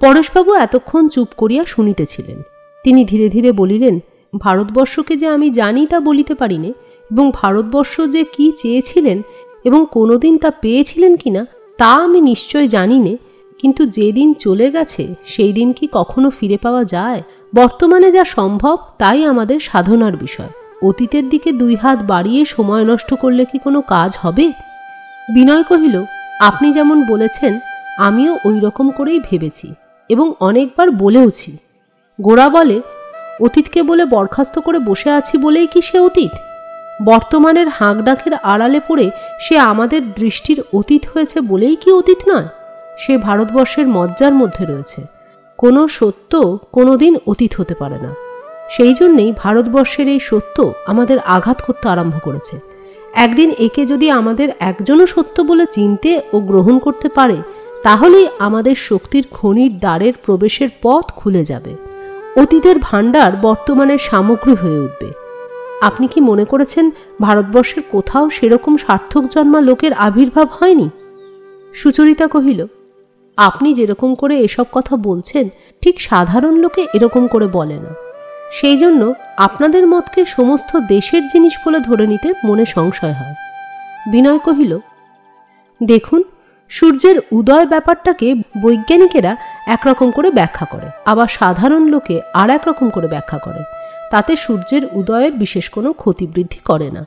পরেশবাবু এতক্ষণ চুপ করিয়া শুনিতেছিলেন। তিনি ধীরে ধীরে বলিলেন, ভারতবর্ষকে যে আমি জানি তা বলিতে পারি নে, এবং ভারতবর্ষ যে কি চেয়েছিলেন এবং কোনোদিন তা পেয়েছিলেন কিনা তা আমি নিশ্চয় জানি নে, কিন্তু যেদিন চলে গেছে সেই দিন কি কখনো ফিরে পাওয়া যায়? বর্তমানে যা সম্ভব তাই আমাদের সাধনার বিষয়। অতীতের দিকে দুই হাত বাড়িয়ে সময় নষ্ট করলে কি কোনো কাজ হবে? বিনয় কহিল, আপনি যেমন বলেছেন আমিও ওই রকম করেই ভেবেছি এবং অনেকবার বলেওছি। গোরা বলে, অতীতকে বলে বরখাস্ত করে বসে আছি বলেই কি সে অতীত? বর্তমানের হাঁকডাকের আড়ালে পড়ে সে আমাদের দৃষ্টির অতীত হয়েছে বলেই কি অতীত নয়? সে ভারতবর্ষের মজ্জার মধ্যে রয়েছে। কোনো সত্য কোনো দিন অতীত হতে পারে না। সেই জন্যেই ভারতবর্ষের এই সত্য আমাদের আঘাত করতে আরম্ভ করেছে। একদিন একে যদি আমাদের একজনও সত্য বলে চিনতে ও গ্রহণ করতে পারে, তাহলেই আমাদের শক্তির খনির দ্বারের প্রবেশের পথ খুলে যাবে। অতীতের ভাণ্ডার বর্তমানের সামগ্রী হয়ে উঠবে। আপনি কি মনে করেছেন ভারতবর্ষের কোথাও সেরকম সার্থক জন্মা লোকের আবির্ভাব হয়নি? সুচরিতা কহিল, আপনি যেরকম করে এসব কথা বলছেন ঠিক সাধারণ লোকে এরকম করে বলে না। সেই জন্য আপনাদের মতকে সমস্ত দেশের জিনিস বলে ধরে নিতে মনে সংশয় হয়। বিনয় কহিল, দেখুন, সূর্যের উদয় ব্যাপারটাকে বৈজ্ঞানিকেরা একরকম করে ব্যাখ্যা করে, আবার সাধারণ লোকে আর একরকম করে ব্যাখ্যা করে। তাতে সূর্যের উদয়ের বিশেষ কোনো ক্ষতিবৃদ্ধি করে না।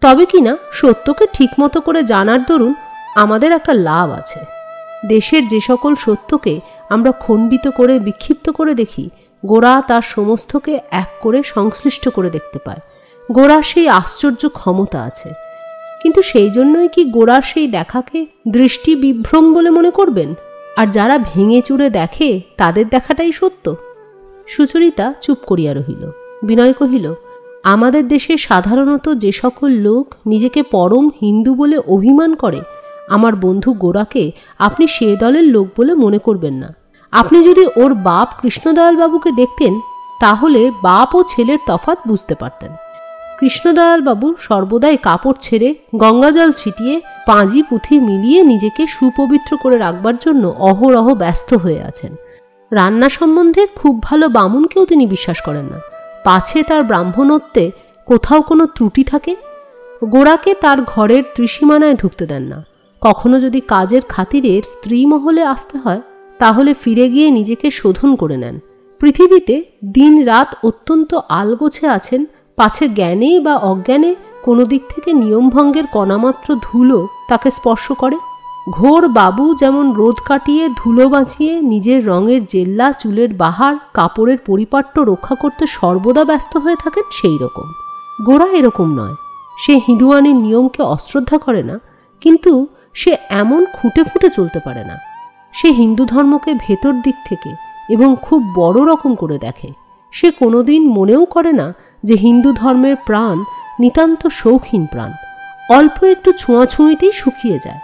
তবে কিনা সত্যকে ঠিকমতো করে জানার দরুন আমাদের একটা লাভ আছে। দেশের যে সকল সত্যকে আমরা খণ্ডিত করে বিক্ষিপ্ত করে দেখি, গোরা তার সমস্তকে এক করে সংশ্লিষ্ট করে দেখতে পায়। গোরার সেই আশ্চর্য ক্ষমতা আছে। কিন্তু সেই জন্যই কি গোরার সেই দেখাকে দৃষ্টি বিভ্রম বলে মনে করবেন? আর যারা ভেঙে চুরে দেখে তাদের দেখাটাই সত্য? সুচরিতা চুপ করিয়া রহিল। বিনয় কহিল, আমাদের দেশে সাধারণত যে সকল লোক নিজেকে পরম হিন্দু বলে অভিমান করে, আমার বন্ধু গোরাকে আপনি সে দলের লোক বলে মনে করবেন না। আপনি যদি ওর বাপ কৃষ্ণদয়াল বাবুকে দেখতেন, তাহলে বাপ ও ছেলের তফাৎ বুঝতে পারতেন। কৃষ্ণদয়াল বাবু সর্বদাই কাপড় ছেড়ে গঙ্গাজল ছিটিয়ে পাঁজি পুঁথি মিলিয়ে নিজেকে সুপবিত্র করে রাখবার জন্য অহরহ ব্যস্ত হয়ে আছেন। রান্না সম্বন্ধে খুব ভালো বামুনকেও তিনি বিশ্বাস করেন না, পাছে তার ব্রাহ্মণত্বে কোথাও কোনো ত্রুটি থাকে। গোরাকে তার ঘরের ত্রিসীমানায় ঢুকতে দেন না। কখনো যদি কাজের খাতিরে স্ত্রী মহলে আসতে হয়, তাহলে ফিরে গিয়ে নিজেকে শোধন করে নেন। পৃথিবীতে দিন রাত অত্যন্ত আলগোছে আছেন, পাছে জ্ঞানে বা অজ্ঞানে কোনো দিক থেকে নিয়মভঙ্গের কণামাত্র ধুলো তাকে স্পর্শ করে। ঘোর বাবু যেমন রোদ কাটিয়ে ধুলো বাঁচিয়ে নিজের রঙের জেল্লা, চুলের বাহার, কাপড়ের পরিপাট্য রক্ষা করতে সর্বদা ব্যস্ত হয়ে থাকেন, সেই রকম গোরা এরকম নয়। সে হিঁদুয়ানির নিয়মকে অশ্রদ্ধা করে না, কিন্তু সে এমন খুঁটে খুঁটে চলতে পারে না। সে হিন্দু ধর্মকে ভেতর দিক থেকে এবং খুব বড় রকম করে দেখে। সে কোনোদিন মনেও করে না যে হিন্দু ধর্মের প্রাণ নিতান্ত শৌখিন প্রাণ, অল্প একটু ছোঁয়াছুঁইতেই শুকিয়ে যায়,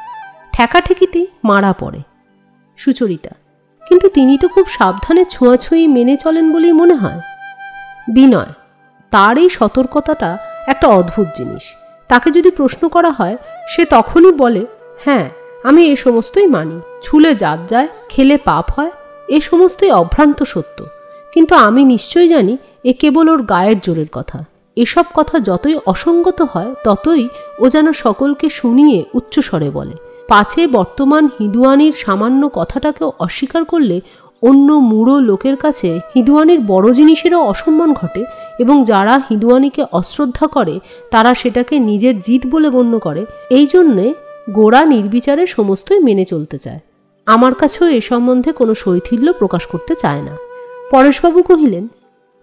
ঠেকাঠেকিতেই মারা পড়ে। সুচরিতা: কিন্তু তিনি তো খুব সাবধানে ছোঁয়াছুঁই মেনে চলেন বলেই মনে হয়। বিনয়: তার এই সতর্কতাটা একটা অদ্ভুত জিনিস। তাকে যদি প্রশ্ন করা হয়, সে তখনই বলে, হ্যাঁ, আমি এ সমস্তই মানি, ছুলে জাত যায়, খেলে পাপ হয়, এ সমস্তই অভ্রান্ত সত্য। কিন্তু আমি নিশ্চয়ই জানি এ কেবল ওর গায়ের জোরের কথা। এসব কথা যতই অসঙ্গত হয় ততই ও যেন সকলকে শুনিয়ে উচ্চস্বরে বলে, পাছে বর্তমান হিঁদুয়ানির সামান্য কথাটাকেও অস্বীকার করলে অন্য মূঢ় লোকের কাছে হিঁদুয়ানির বড় জিনিসেরও অসম্মান ঘটে, এবং যারা হিঁদুয়ানিকে অশ্রদ্ধা করে তারা সেটাকে নিজের জিত বলে গণ্য করে। এই জন্যে গোরা নির্বিচারে সমস্তই মেনে চলতে চায়। আমার কাছেও এ সম্বন্ধে কোনো শৈথিল্য প্রকাশ করতে চায় না। পরেশবাবু কহিলেন,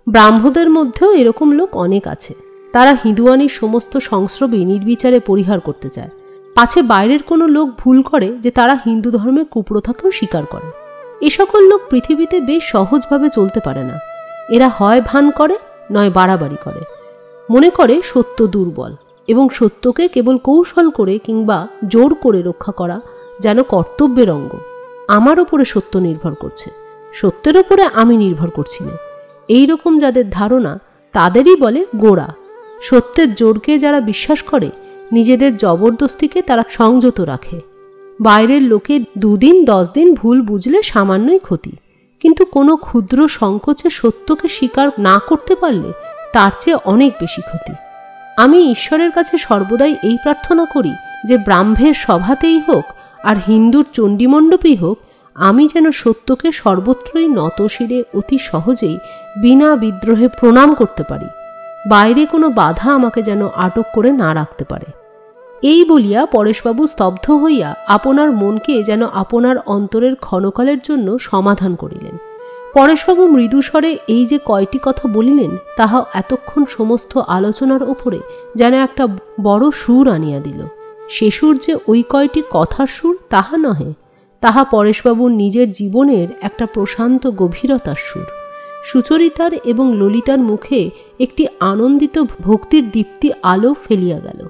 ব্রাহ্মদের মধ্যেও এরকম লোক অনেক আছে। তারা হিঁদুয়ানির সমস্ত সংস্রবই নির্বিচারে পরিহার করতে চায়, পাছে বাইরের কোনো লোক ভুল করে যে তারা হিন্দু ধর্মের কুপ্রথাকেও স্বীকার করে। এ সকল লোক পৃথিবীতে বেশ সহজভাবে চলতে পারে না। এরা হয় ভান করে, নয় বাড়াবাড়ি করে, মনে করে সত্য দুর্বল, এবং সত্যকে কেবল কৌশল করে কিংবা জোর করে রক্ষা করা যেন কর্তব্যের অঙ্গ। আমার ওপরে সত্য নির্ভর করছে, সত্যের ওপরে আমি নির্ভর করছি না, এই রকম যাদের ধারণা তাদেরই বলে গোঁড়া। সত্যের জোরকে যারা বিশ্বাস করে, নিজেদের জবরদস্তিকে তারা সংযত রাখে। বাইরের লোকে 2 দিন 10 দিন ভুল বুঝলে সামান্যই ক্ষতি, কিন্তু কোনো ক্ষুদ্র সংকোচে সত্যকে স্বীকার না করতে পারলে তার চেয়ে অনেক বেশি ক্ষতি। আমি ঈশ্বরের কাছে সর্বদাই এই প্রার্থনা করি যে ব্রাহ্মের সভাতেই হোক আর হিন্দুর চণ্ডীমণ্ডপেই হোক, আমি যেন সত্যকে সর্বত্রই নতশিরে অতি সহজেই বিনা বিদ্রোহে প্রণাম করতে পারি। বাইরে কোনো বাধা আমাকে যেন আটক করে না রাখতে পারে। এই বলিয়া পরেশবাবু স্তব্ধ হইয়া আপনার মনকে যেন আপনার অন্তরের ক্ষণকালের জন্য সমাধান করিলেন। পরেশবাবু মৃদুস্বরে এই যে কয়টি কথা বলিলেন, তাহা এতক্ষণ সমস্ত আলোচনার উপরে যেন একটা বড় সুর আনিয়া দিল। সে সুর যে ওই কয়টি কথার সুর তাহা নহে, তাহা পরেশবাবুর নিজের জীবনের একটা প্রশান্ত গভীরতার সুর। সুচরিতার এবং ললিতার মুখে একটি আনন্দিত ভক্তির দীপ্তি আলো ফেলিয়া গেল।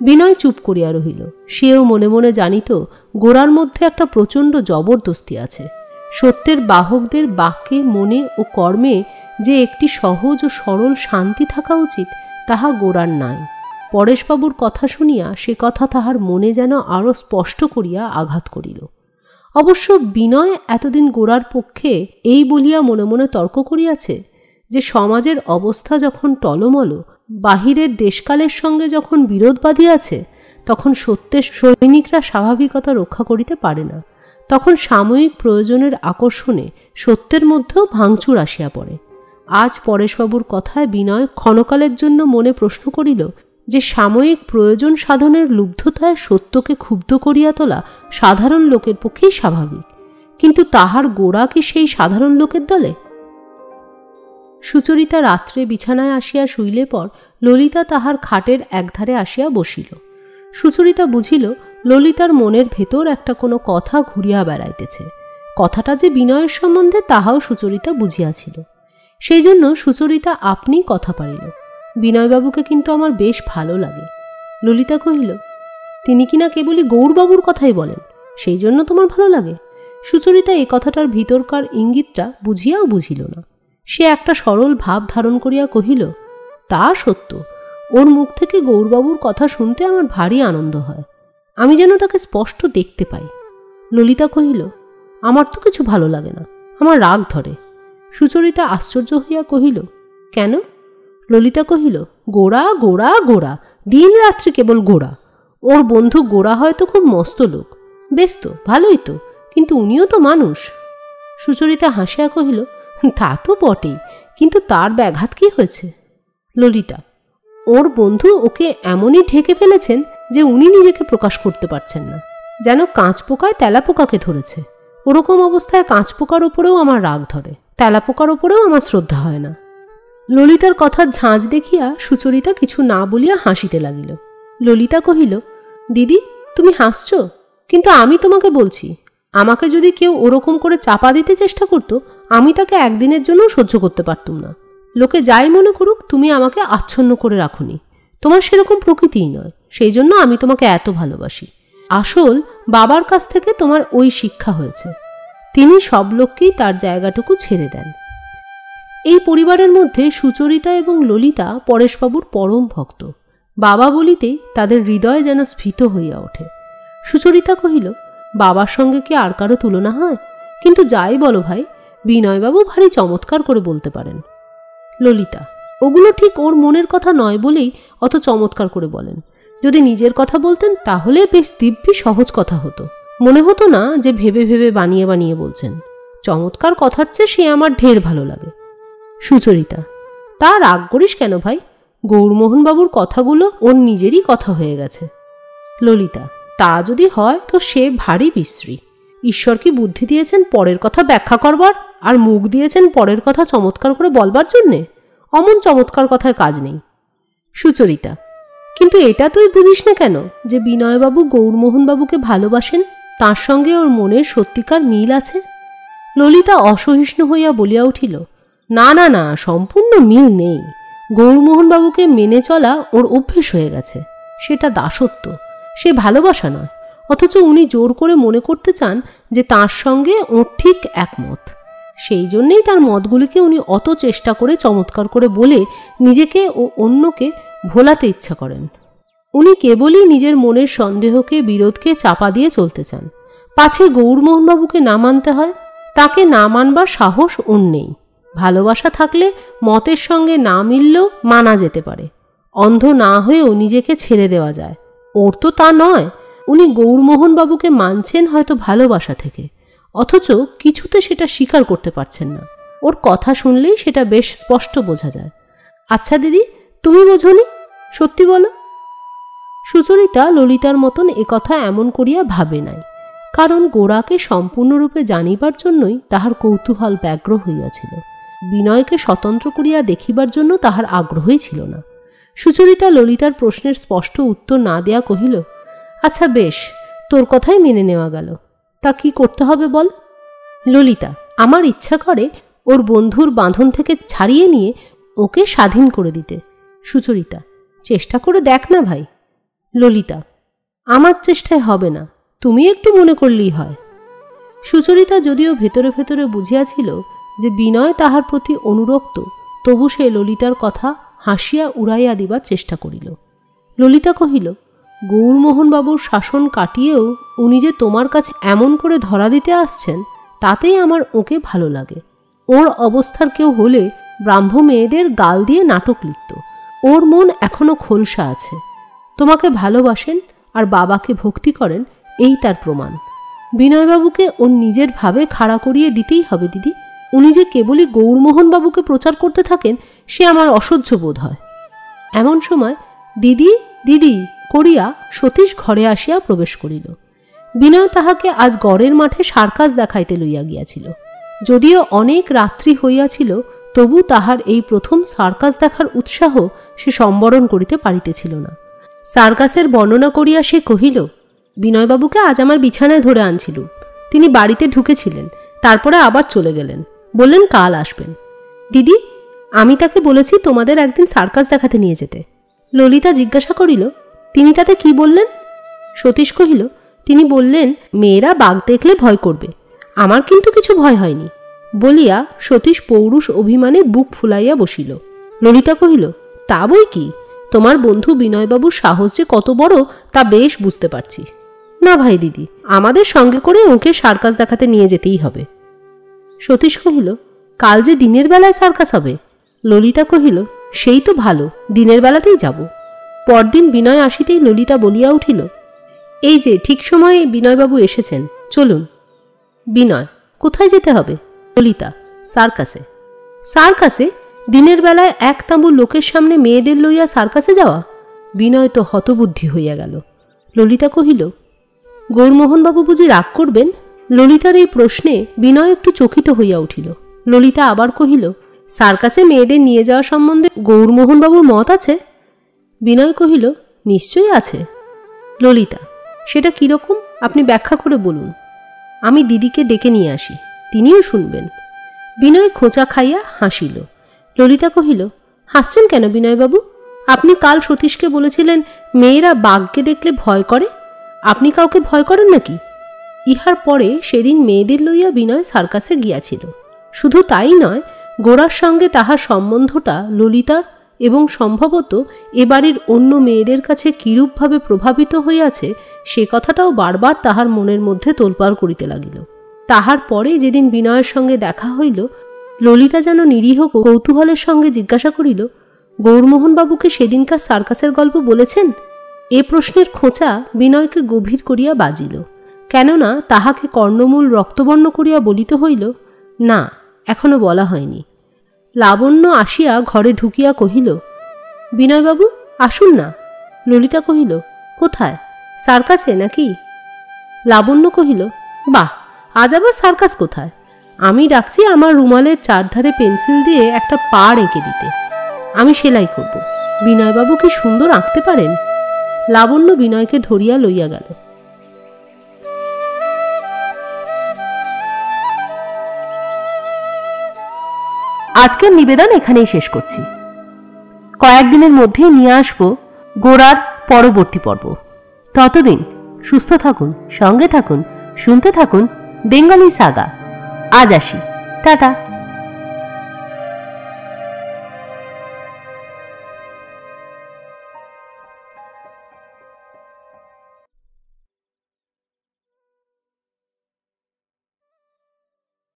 বিনয় চুপ করিয়া রহিল। সেও মনে মনে জানিত গোরার মধ্যে একটা প্রচণ্ড জবরদস্তি আছে। সত্যের বাহকদের বাক্যে, মনে ও কর্মে যে একটি সহজ ও সরল শান্তি থাকা উচিত, তাহা গোরার নাই। পরেশবাবুর কথা শুনিয়া সে কথা তাহার মনে যেন আরও স্পষ্ট করিয়া আঘাত করিল। অবশ্য বিনয় এতদিন গোরার পক্ষে এই বলিয়া মনে মনে তর্ক করিয়াছে যে সমাজের অবস্থা যখন টলমল, বাহিরের দেশকালের সঙ্গে যখন বিরোধ বাঁধিয়াছে, তখন সত্যের সৈনিকরা স্বাভাবিকতা রক্ষা করিতে পারে না। তখন সাময়িক প্রয়োজনের আকর্ষণে সত্যের মধ্যেও ভাঙচুর আসিয়া পড়ে। আজ পরেশবাবুর কথায় বিনয় ক্ষণকালের জন্য মনে প্রশ্ন করিল যে সাময়িক প্রয়োজন সাধনের লুব্ধতায় সত্যকে ক্ষুব্ধ করিয়া তোলা সাধারণ লোকের পক্ষেই স্বাভাবিক, কিন্তু তাহার গোরা কি সেই সাধারণ লোকের দলে? সুচরিতা রাত্রে বিছানায় আসিয়া শুইলে পর ললিতা তাহার খাটের একধারে আসিয়া বসিল। সুচরিতা বুঝিল ললিতার মনের ভেতর একটা কোনো কথা ঘুরিয়া বেড়াইতেছে। কথাটা যে বিনয়ের সম্বন্ধে তাহাও সুচরিতা বুঝিয়াছিল। সেই জন্য সুচরিতা আপনি কথা পারিল, বিনয়বাবুকে কিন্তু আমার বেশ ভালো লাগে। ললিতা কহিল, তিনি কিনা কেবলই গৌরবাবুর কথাই বলেন, সেই জন্য তোমার ভালো লাগে? সুচরিতা এই কথাটার ভিতরকার ইঙ্গিতটা বুঝিয়াও বুঝিল না। সে একটা সরল ভাব ধারণ করিয়া কহিল, তা সত্য, ওর মুখ থেকে গৌরবাবুর কথা শুনতে আমার ভারী আনন্দ হয়। আমি যেন তাকে স্পষ্ট দেখতে পাই। ললিতা কহিল, আমার তো কিছু ভালো লাগে না, আমার রাগ ধরে। সুচরিতা আশ্চর্য হইয়া কহিল, কেন? ললিতা কহিল, গোরা গোরা গোরা, দিন রাত্রি কেবল গোরা। ওর বন্ধু গোরা হয়তো খুব মস্ত লোক, বেশ তো, ভালোই তো, কিন্তু উনিও তো মানুষ। সুচরিতা হাসিয়া কহিল, তা তো বটেই, কিন্তু তার ব্যাঘাত কি হয়েছে? ললিতা, ওর বন্ধু ওকে এমনই ঢেকে ফেলেছেন যে উনি নিজেকে প্রকাশ করতে পারছেন না, যেন কাঁচ পোকায় তেলা পোকাকে ধরেছে। ওরকম অবস্থায় কাঁচ পোকার ওপরেও আমার রাগ ধরে, তেলা পোকার ওপরেও আমার শ্রদ্ধা হয় না। ললিতার কথার ঝাঁজ দেখিয়া সুচরিতা কিছু না বলিয়া হাসিতে লাগিল। ললিতা কহিল, দিদি, তুমি হাসছ, কিন্তু আমি তোমাকে বলছি, আমাকে যদি কেউ ওরকম করে চাপা দিতে চেষ্টা করত, আমি তাকে একদিনের জন্য সহ্য করতে পারতুম না। লোকে যাই মনে করুক, তুমি আমাকে আচ্ছন্ন করে রাখুনি। তোমার সেরকম প্রকৃতিই নয়, সেই জন্য আমি তোমাকে এত ভালোবাসি। আসল বাবার কাছ থেকে তোমার ওই শিক্ষা হয়েছে। তিনি সব লোককেই তার জায়গাটুকু ছেড়ে দেন। এই পরিবারের মধ্যে সুচরিতা এবং ললিতা পরেশবাবুর পরম ভক্ত। বাবা বলিতেই তাদের হৃদয় যেন স্ফীত হইয়া ওঠে। সুচরিতা কহিল, বাবার সঙ্গে কি আর কারো তুলনা হয়? কিন্তু যাই বলো ভাই, বিনয়বাবু ভারী চমৎকার করে বলতে পারেন। ললিতা, ওগুলো ঠিক ওর মনের কথা নয় বলেই অত চমৎকার করে বলেন। যদি নিজের কথা বলতেন তাহলে বেশ দিব্যি সহজ কথা হতো। মনে হতো না যে ভেবে ভেবে বানিয়ে বানিয়ে বলছেন। চমৎকার কথার চেয়ে সে আমার ঢের ভালো লাগে। সুচরিতা, তা রাগ করিস কেন ভাই? গৌরমোহনবাবুর কথাগুলো ওর নিজেরই কথা হয়ে গেছে। ললিতা, তা যদি হয় তো সে ভারী বিশ্রী। ঈশ্বর কি বুদ্ধি দিয়েছেন পরের কথা ব্যাখ্যা করবার, আর মুখ দিয়েছেন পরের কথা চমৎকার করে বলবার জন্যে? অমন চমৎকার কথায় কাজ নেই। সুচরিতা, কিন্তু এটা তুই বুঝিস না কেন যে বিনয়বাবু গৌরমোহনবাবুকে ভালোবাসেন, তার সঙ্গে ওর মনের সত্যিকার মিল আছে? ললিতা অসহিষ্ণু হইয়া বলিয়া উঠিল, না না না, সম্পূর্ণ মিল নেই। গৌরমোহনবাবুকে মেনে চলা ওর অভ্যেস হয়ে গেছে। সেটা দাসত্ব, সে ভালোবাসা নয়। অথচ উনি জোর করে মনে করতে চান যে তার সঙ্গে ওর ঠিক একমত। সেই জন্যেই তার মতগুলিকে উনি অত চেষ্টা করে চমৎকার করে বলে নিজেকে ও অন্যকে ভোলাতে ইচ্ছা করেন। উনি কেবলই নিজের মনের সন্দেহকে, বিরোধকে চাপা দিয়ে চলতে চান। পাছে গৌরমোহনবাবুকে না মানতে হয়, তাকে না মানবার সাহস ওর নেই। ভালোবাসা থাকলে মতের সঙ্গে না মিললেও মানা যেতে পারে। অন্ধ না হয়েও নিজেকে ছেড়ে দেওয়া যায়। ওর তো তা নয়। উনি গৌরমোহনবাবুকে মানছেন হয়তো ভালোবাসা থেকে, অথচ কিছুতে সেটা স্বীকার করতে পারছেন না। ওর কথা শুনলেই সেটা বেশ স্পষ্ট বোঝা যায়। আচ্ছা দিদি, তুমি বোঝনি? সত্যি বলো। সুচরিতা ললিতার মতন একথা এমন করিয়া ভাবে নাই, কারণ গোরাকে সম্পূর্ণরূপে জানিবার জন্যই তাহার কৌতূহল ব্যগ্র হইয়াছিল। বিনয়কে স্বতন্ত্র করিয়া দেখিবার জন্য তাহার আগ্রহই ছিল না। সুচরিতা ললিতার প্রশ্নের স্পষ্ট উত্তর না দেয়া কহিল, আচ্ছা বেশ, তোর কথাই মেনে নেওয়া গেল। তা কি করতে হবে বল? ললিতা, আমার ইচ্ছা করে ওর বন্ধুর বাঁধন থেকে ছাড়িয়ে নিয়ে ওকে স্বাধীন করে দিতে। সুচরিতা, চেষ্টা করে দেখ না ভাই। ললিতা, আমার চেষ্টায় হবে না, তুমি একটু মনে করলেই হয়। সুচরিতা যদিও ভেতরে ভেতরে বুঝিয়াছিল যে বিনয় তাহার প্রতি অনুরক্ত, তবু সে ললিতার কথা হাসিয়া উড়াইয়া দিবার চেষ্টা করিল। ললিতা কহিল, গৌরমোহনবাবুর শাসন কাটিয়েও উনি যে তোমার কাছে এমন করে ধরা দিতে আসছেন, তাতেই আমার ওকে ভালো লাগে। ওর অবস্থার কেউ হলে ব্রাহ্ম মেয়েদের গাল দিয়ে নাটক লিখত। ওর মন এখনো খোলসা আছে। তোমাকে ভালোবাসেন আর বাবাকে ভক্তি করেন, এই তার প্রমাণ। বিনয়বাবুকে ওর নিজের ভাবে খাড়া করিয়ে দিতেই হবে দিদি। উনি যে কেবলই গৌরমোহনবাবুকে প্রচার করতে থাকেন, সে আমার অসহ্য বোধ হয়। এমন সময় দিদি দিদি করিয়া সতীশ ঘরে আসিয়া প্রবেশ করিল। বিনয় তাহাকে আজ গড়ের মাঠে সার্কাস দেখাইতে লইয়া গিয়াছিল। যদিও অনেক রাত্রি হইয়াছিল, তবু তাহার এই প্রথম সার্কাস দেখার উৎসাহ সে সম্বরণ করিতে পারিতেছিল না। সার্কাসের বর্ণনা করিয়া সে কহিল, বিনয়বাবুকে আজ আমার বিছানায় ধরে আনছিল। তিনি বাড়িতে ঢুকেছিলেন, তারপরে আবার চলে গেলেন, বললেন কাল আসবেন। দিদি, আমি তাকে বলেছি তোমাদের একদিন সার্কাস দেখাতে নিয়ে যেতে। ললিতা জিজ্ঞাসা করিল, তিনি তাতে কি বললেন? সতীশ কহিল, তিনি বললেন মেয়েরা বাঘ দেখলে ভয় করবে, আমার কিন্তু কিছু ভয় হয়নি। বলিয়া সতীশ পৌরুষ অভিমানে বুক ফুলাইয়া বসিল। ললিতা কহিল, তা বই কি, তোমার বন্ধু বিনয়বাবুর সাহস যে কত বড় তা বেশ বুঝতে পারছি। না ভাই দিদি, আমাদের সঙ্গে করে ওকে সার্কাস দেখাতে নিয়ে যেতেই হবে। সতীশ কহিল, কাল যে দিনের বেলায় সার্কাস হবে। ললিতা কহিল, সেই তো ভালো, দিনের বেলাতেই যাব। পরদিন বিনয় আসিতেই ললিতা বলিয়া উঠিল, এই যে ঠিক সময়ে বিনয়বাবু এসেছেন, চলুন। বিনয়, কোথায় যেতে হবে? ললিতা, সার্কাসে। সার্কাসে? দিনের বেলায় এক তাঁবু লোকের সামনে মেয়েদের লইয়া সার্কাসে যাওয়া? বিনয় তো হতবুদ্ধি হইয়া গেল। ললিতা কহিল, গৌরমোহনবাবু বুঝি রাগ করবেন? ললিতার এই প্রশ্নে বিনয় একটু চকিত হইয়া উঠিল। ললিতা আবার কহিল, সার্কাসে মেয়েদের নিয়ে যাওয়া সম্বন্ধে গৌরমোহনবাবুর মত আছে? বিনয় কহিল, নিশ্চয়ই আছে। ললিতা, সেটা কীরকম আপনি ব্যাখ্যা করে বলুন। আমি দিদিকে ডেকে নিয়ে আসি, তিনিও শুনবেন। বিনয় খোঁচা খাইয়া হাসিল। ললিতা কহিল, হাসছেন কেন বিনয়বাবু? আপনি কাল সতীশকে বলেছিলেন মেয়েরা বাঘকে দেখলে ভয় করে। আপনি কাউকে ভয় করেন নাকি? ইহার পরে সেদিন মেয়েদের লইয়া বিনয় সার্কাসে গিয়াছিল। শুধু তাই নয়, গোরার সঙ্গে তাহার সম্বন্ধটা ললিতার এবং সম্ভবত এ বাড়ির অন্য মেয়েদের কাছে কিরূপভাবে প্রভাবিত হইয়াছে সে কথাটাও বারবার তাহার মনের মধ্যে তোলপাড় করিতে লাগিল। তাহার পরে যেদিন বিনয়ের সঙ্গে দেখা হইল, ললিতা যেন নিরীহ কৌতূহলের সঙ্গে জিজ্ঞাসা করিল, গৌরমোহনবাবুকে সেদিনকার সার্কাসের গল্প বলেছেন? এ প্রশ্নের খোঁচা বিনয়কে গভীর করিয়া বাজিল। কেননা তাহাকে কর্ণমূল রক্তবর্ণ করিয়া বলিতে হইল, না, এখনো বলা হয়নি। লাবণ্য আসিয়া ঘরে ঢুকিয়া কহিল, বিনয়বাবু আসুন না। ললিতা কহিল, কোথায়? সার্কাসে নাকি? লাবণ্য কহিল, বাহ, আজ আবার সার্কাস কোথায়? আমি ডাকছি আমার রুমালের চারধারে পেন্সিল দিয়ে একটা পাড় এঁকে দিতে। আমি সেলাই করব। বিনয়বাবু কি সুন্দর আঁকতে পারেন। লাবণ্য বিনয়কে ধরিয়া লইয়া গেল। আজকের নিবেদন এখানেই শেষ করছি। কয়েকদিনের মধ্যেই নিয়ে আসব গোরার পরবর্তী পর্ব। ততদিন সুস্থ থাকুন, সঙ্গে থাকুন, শুনতে থাকুন বেঙ্গলি সাগা। আজ আসি, টাটা।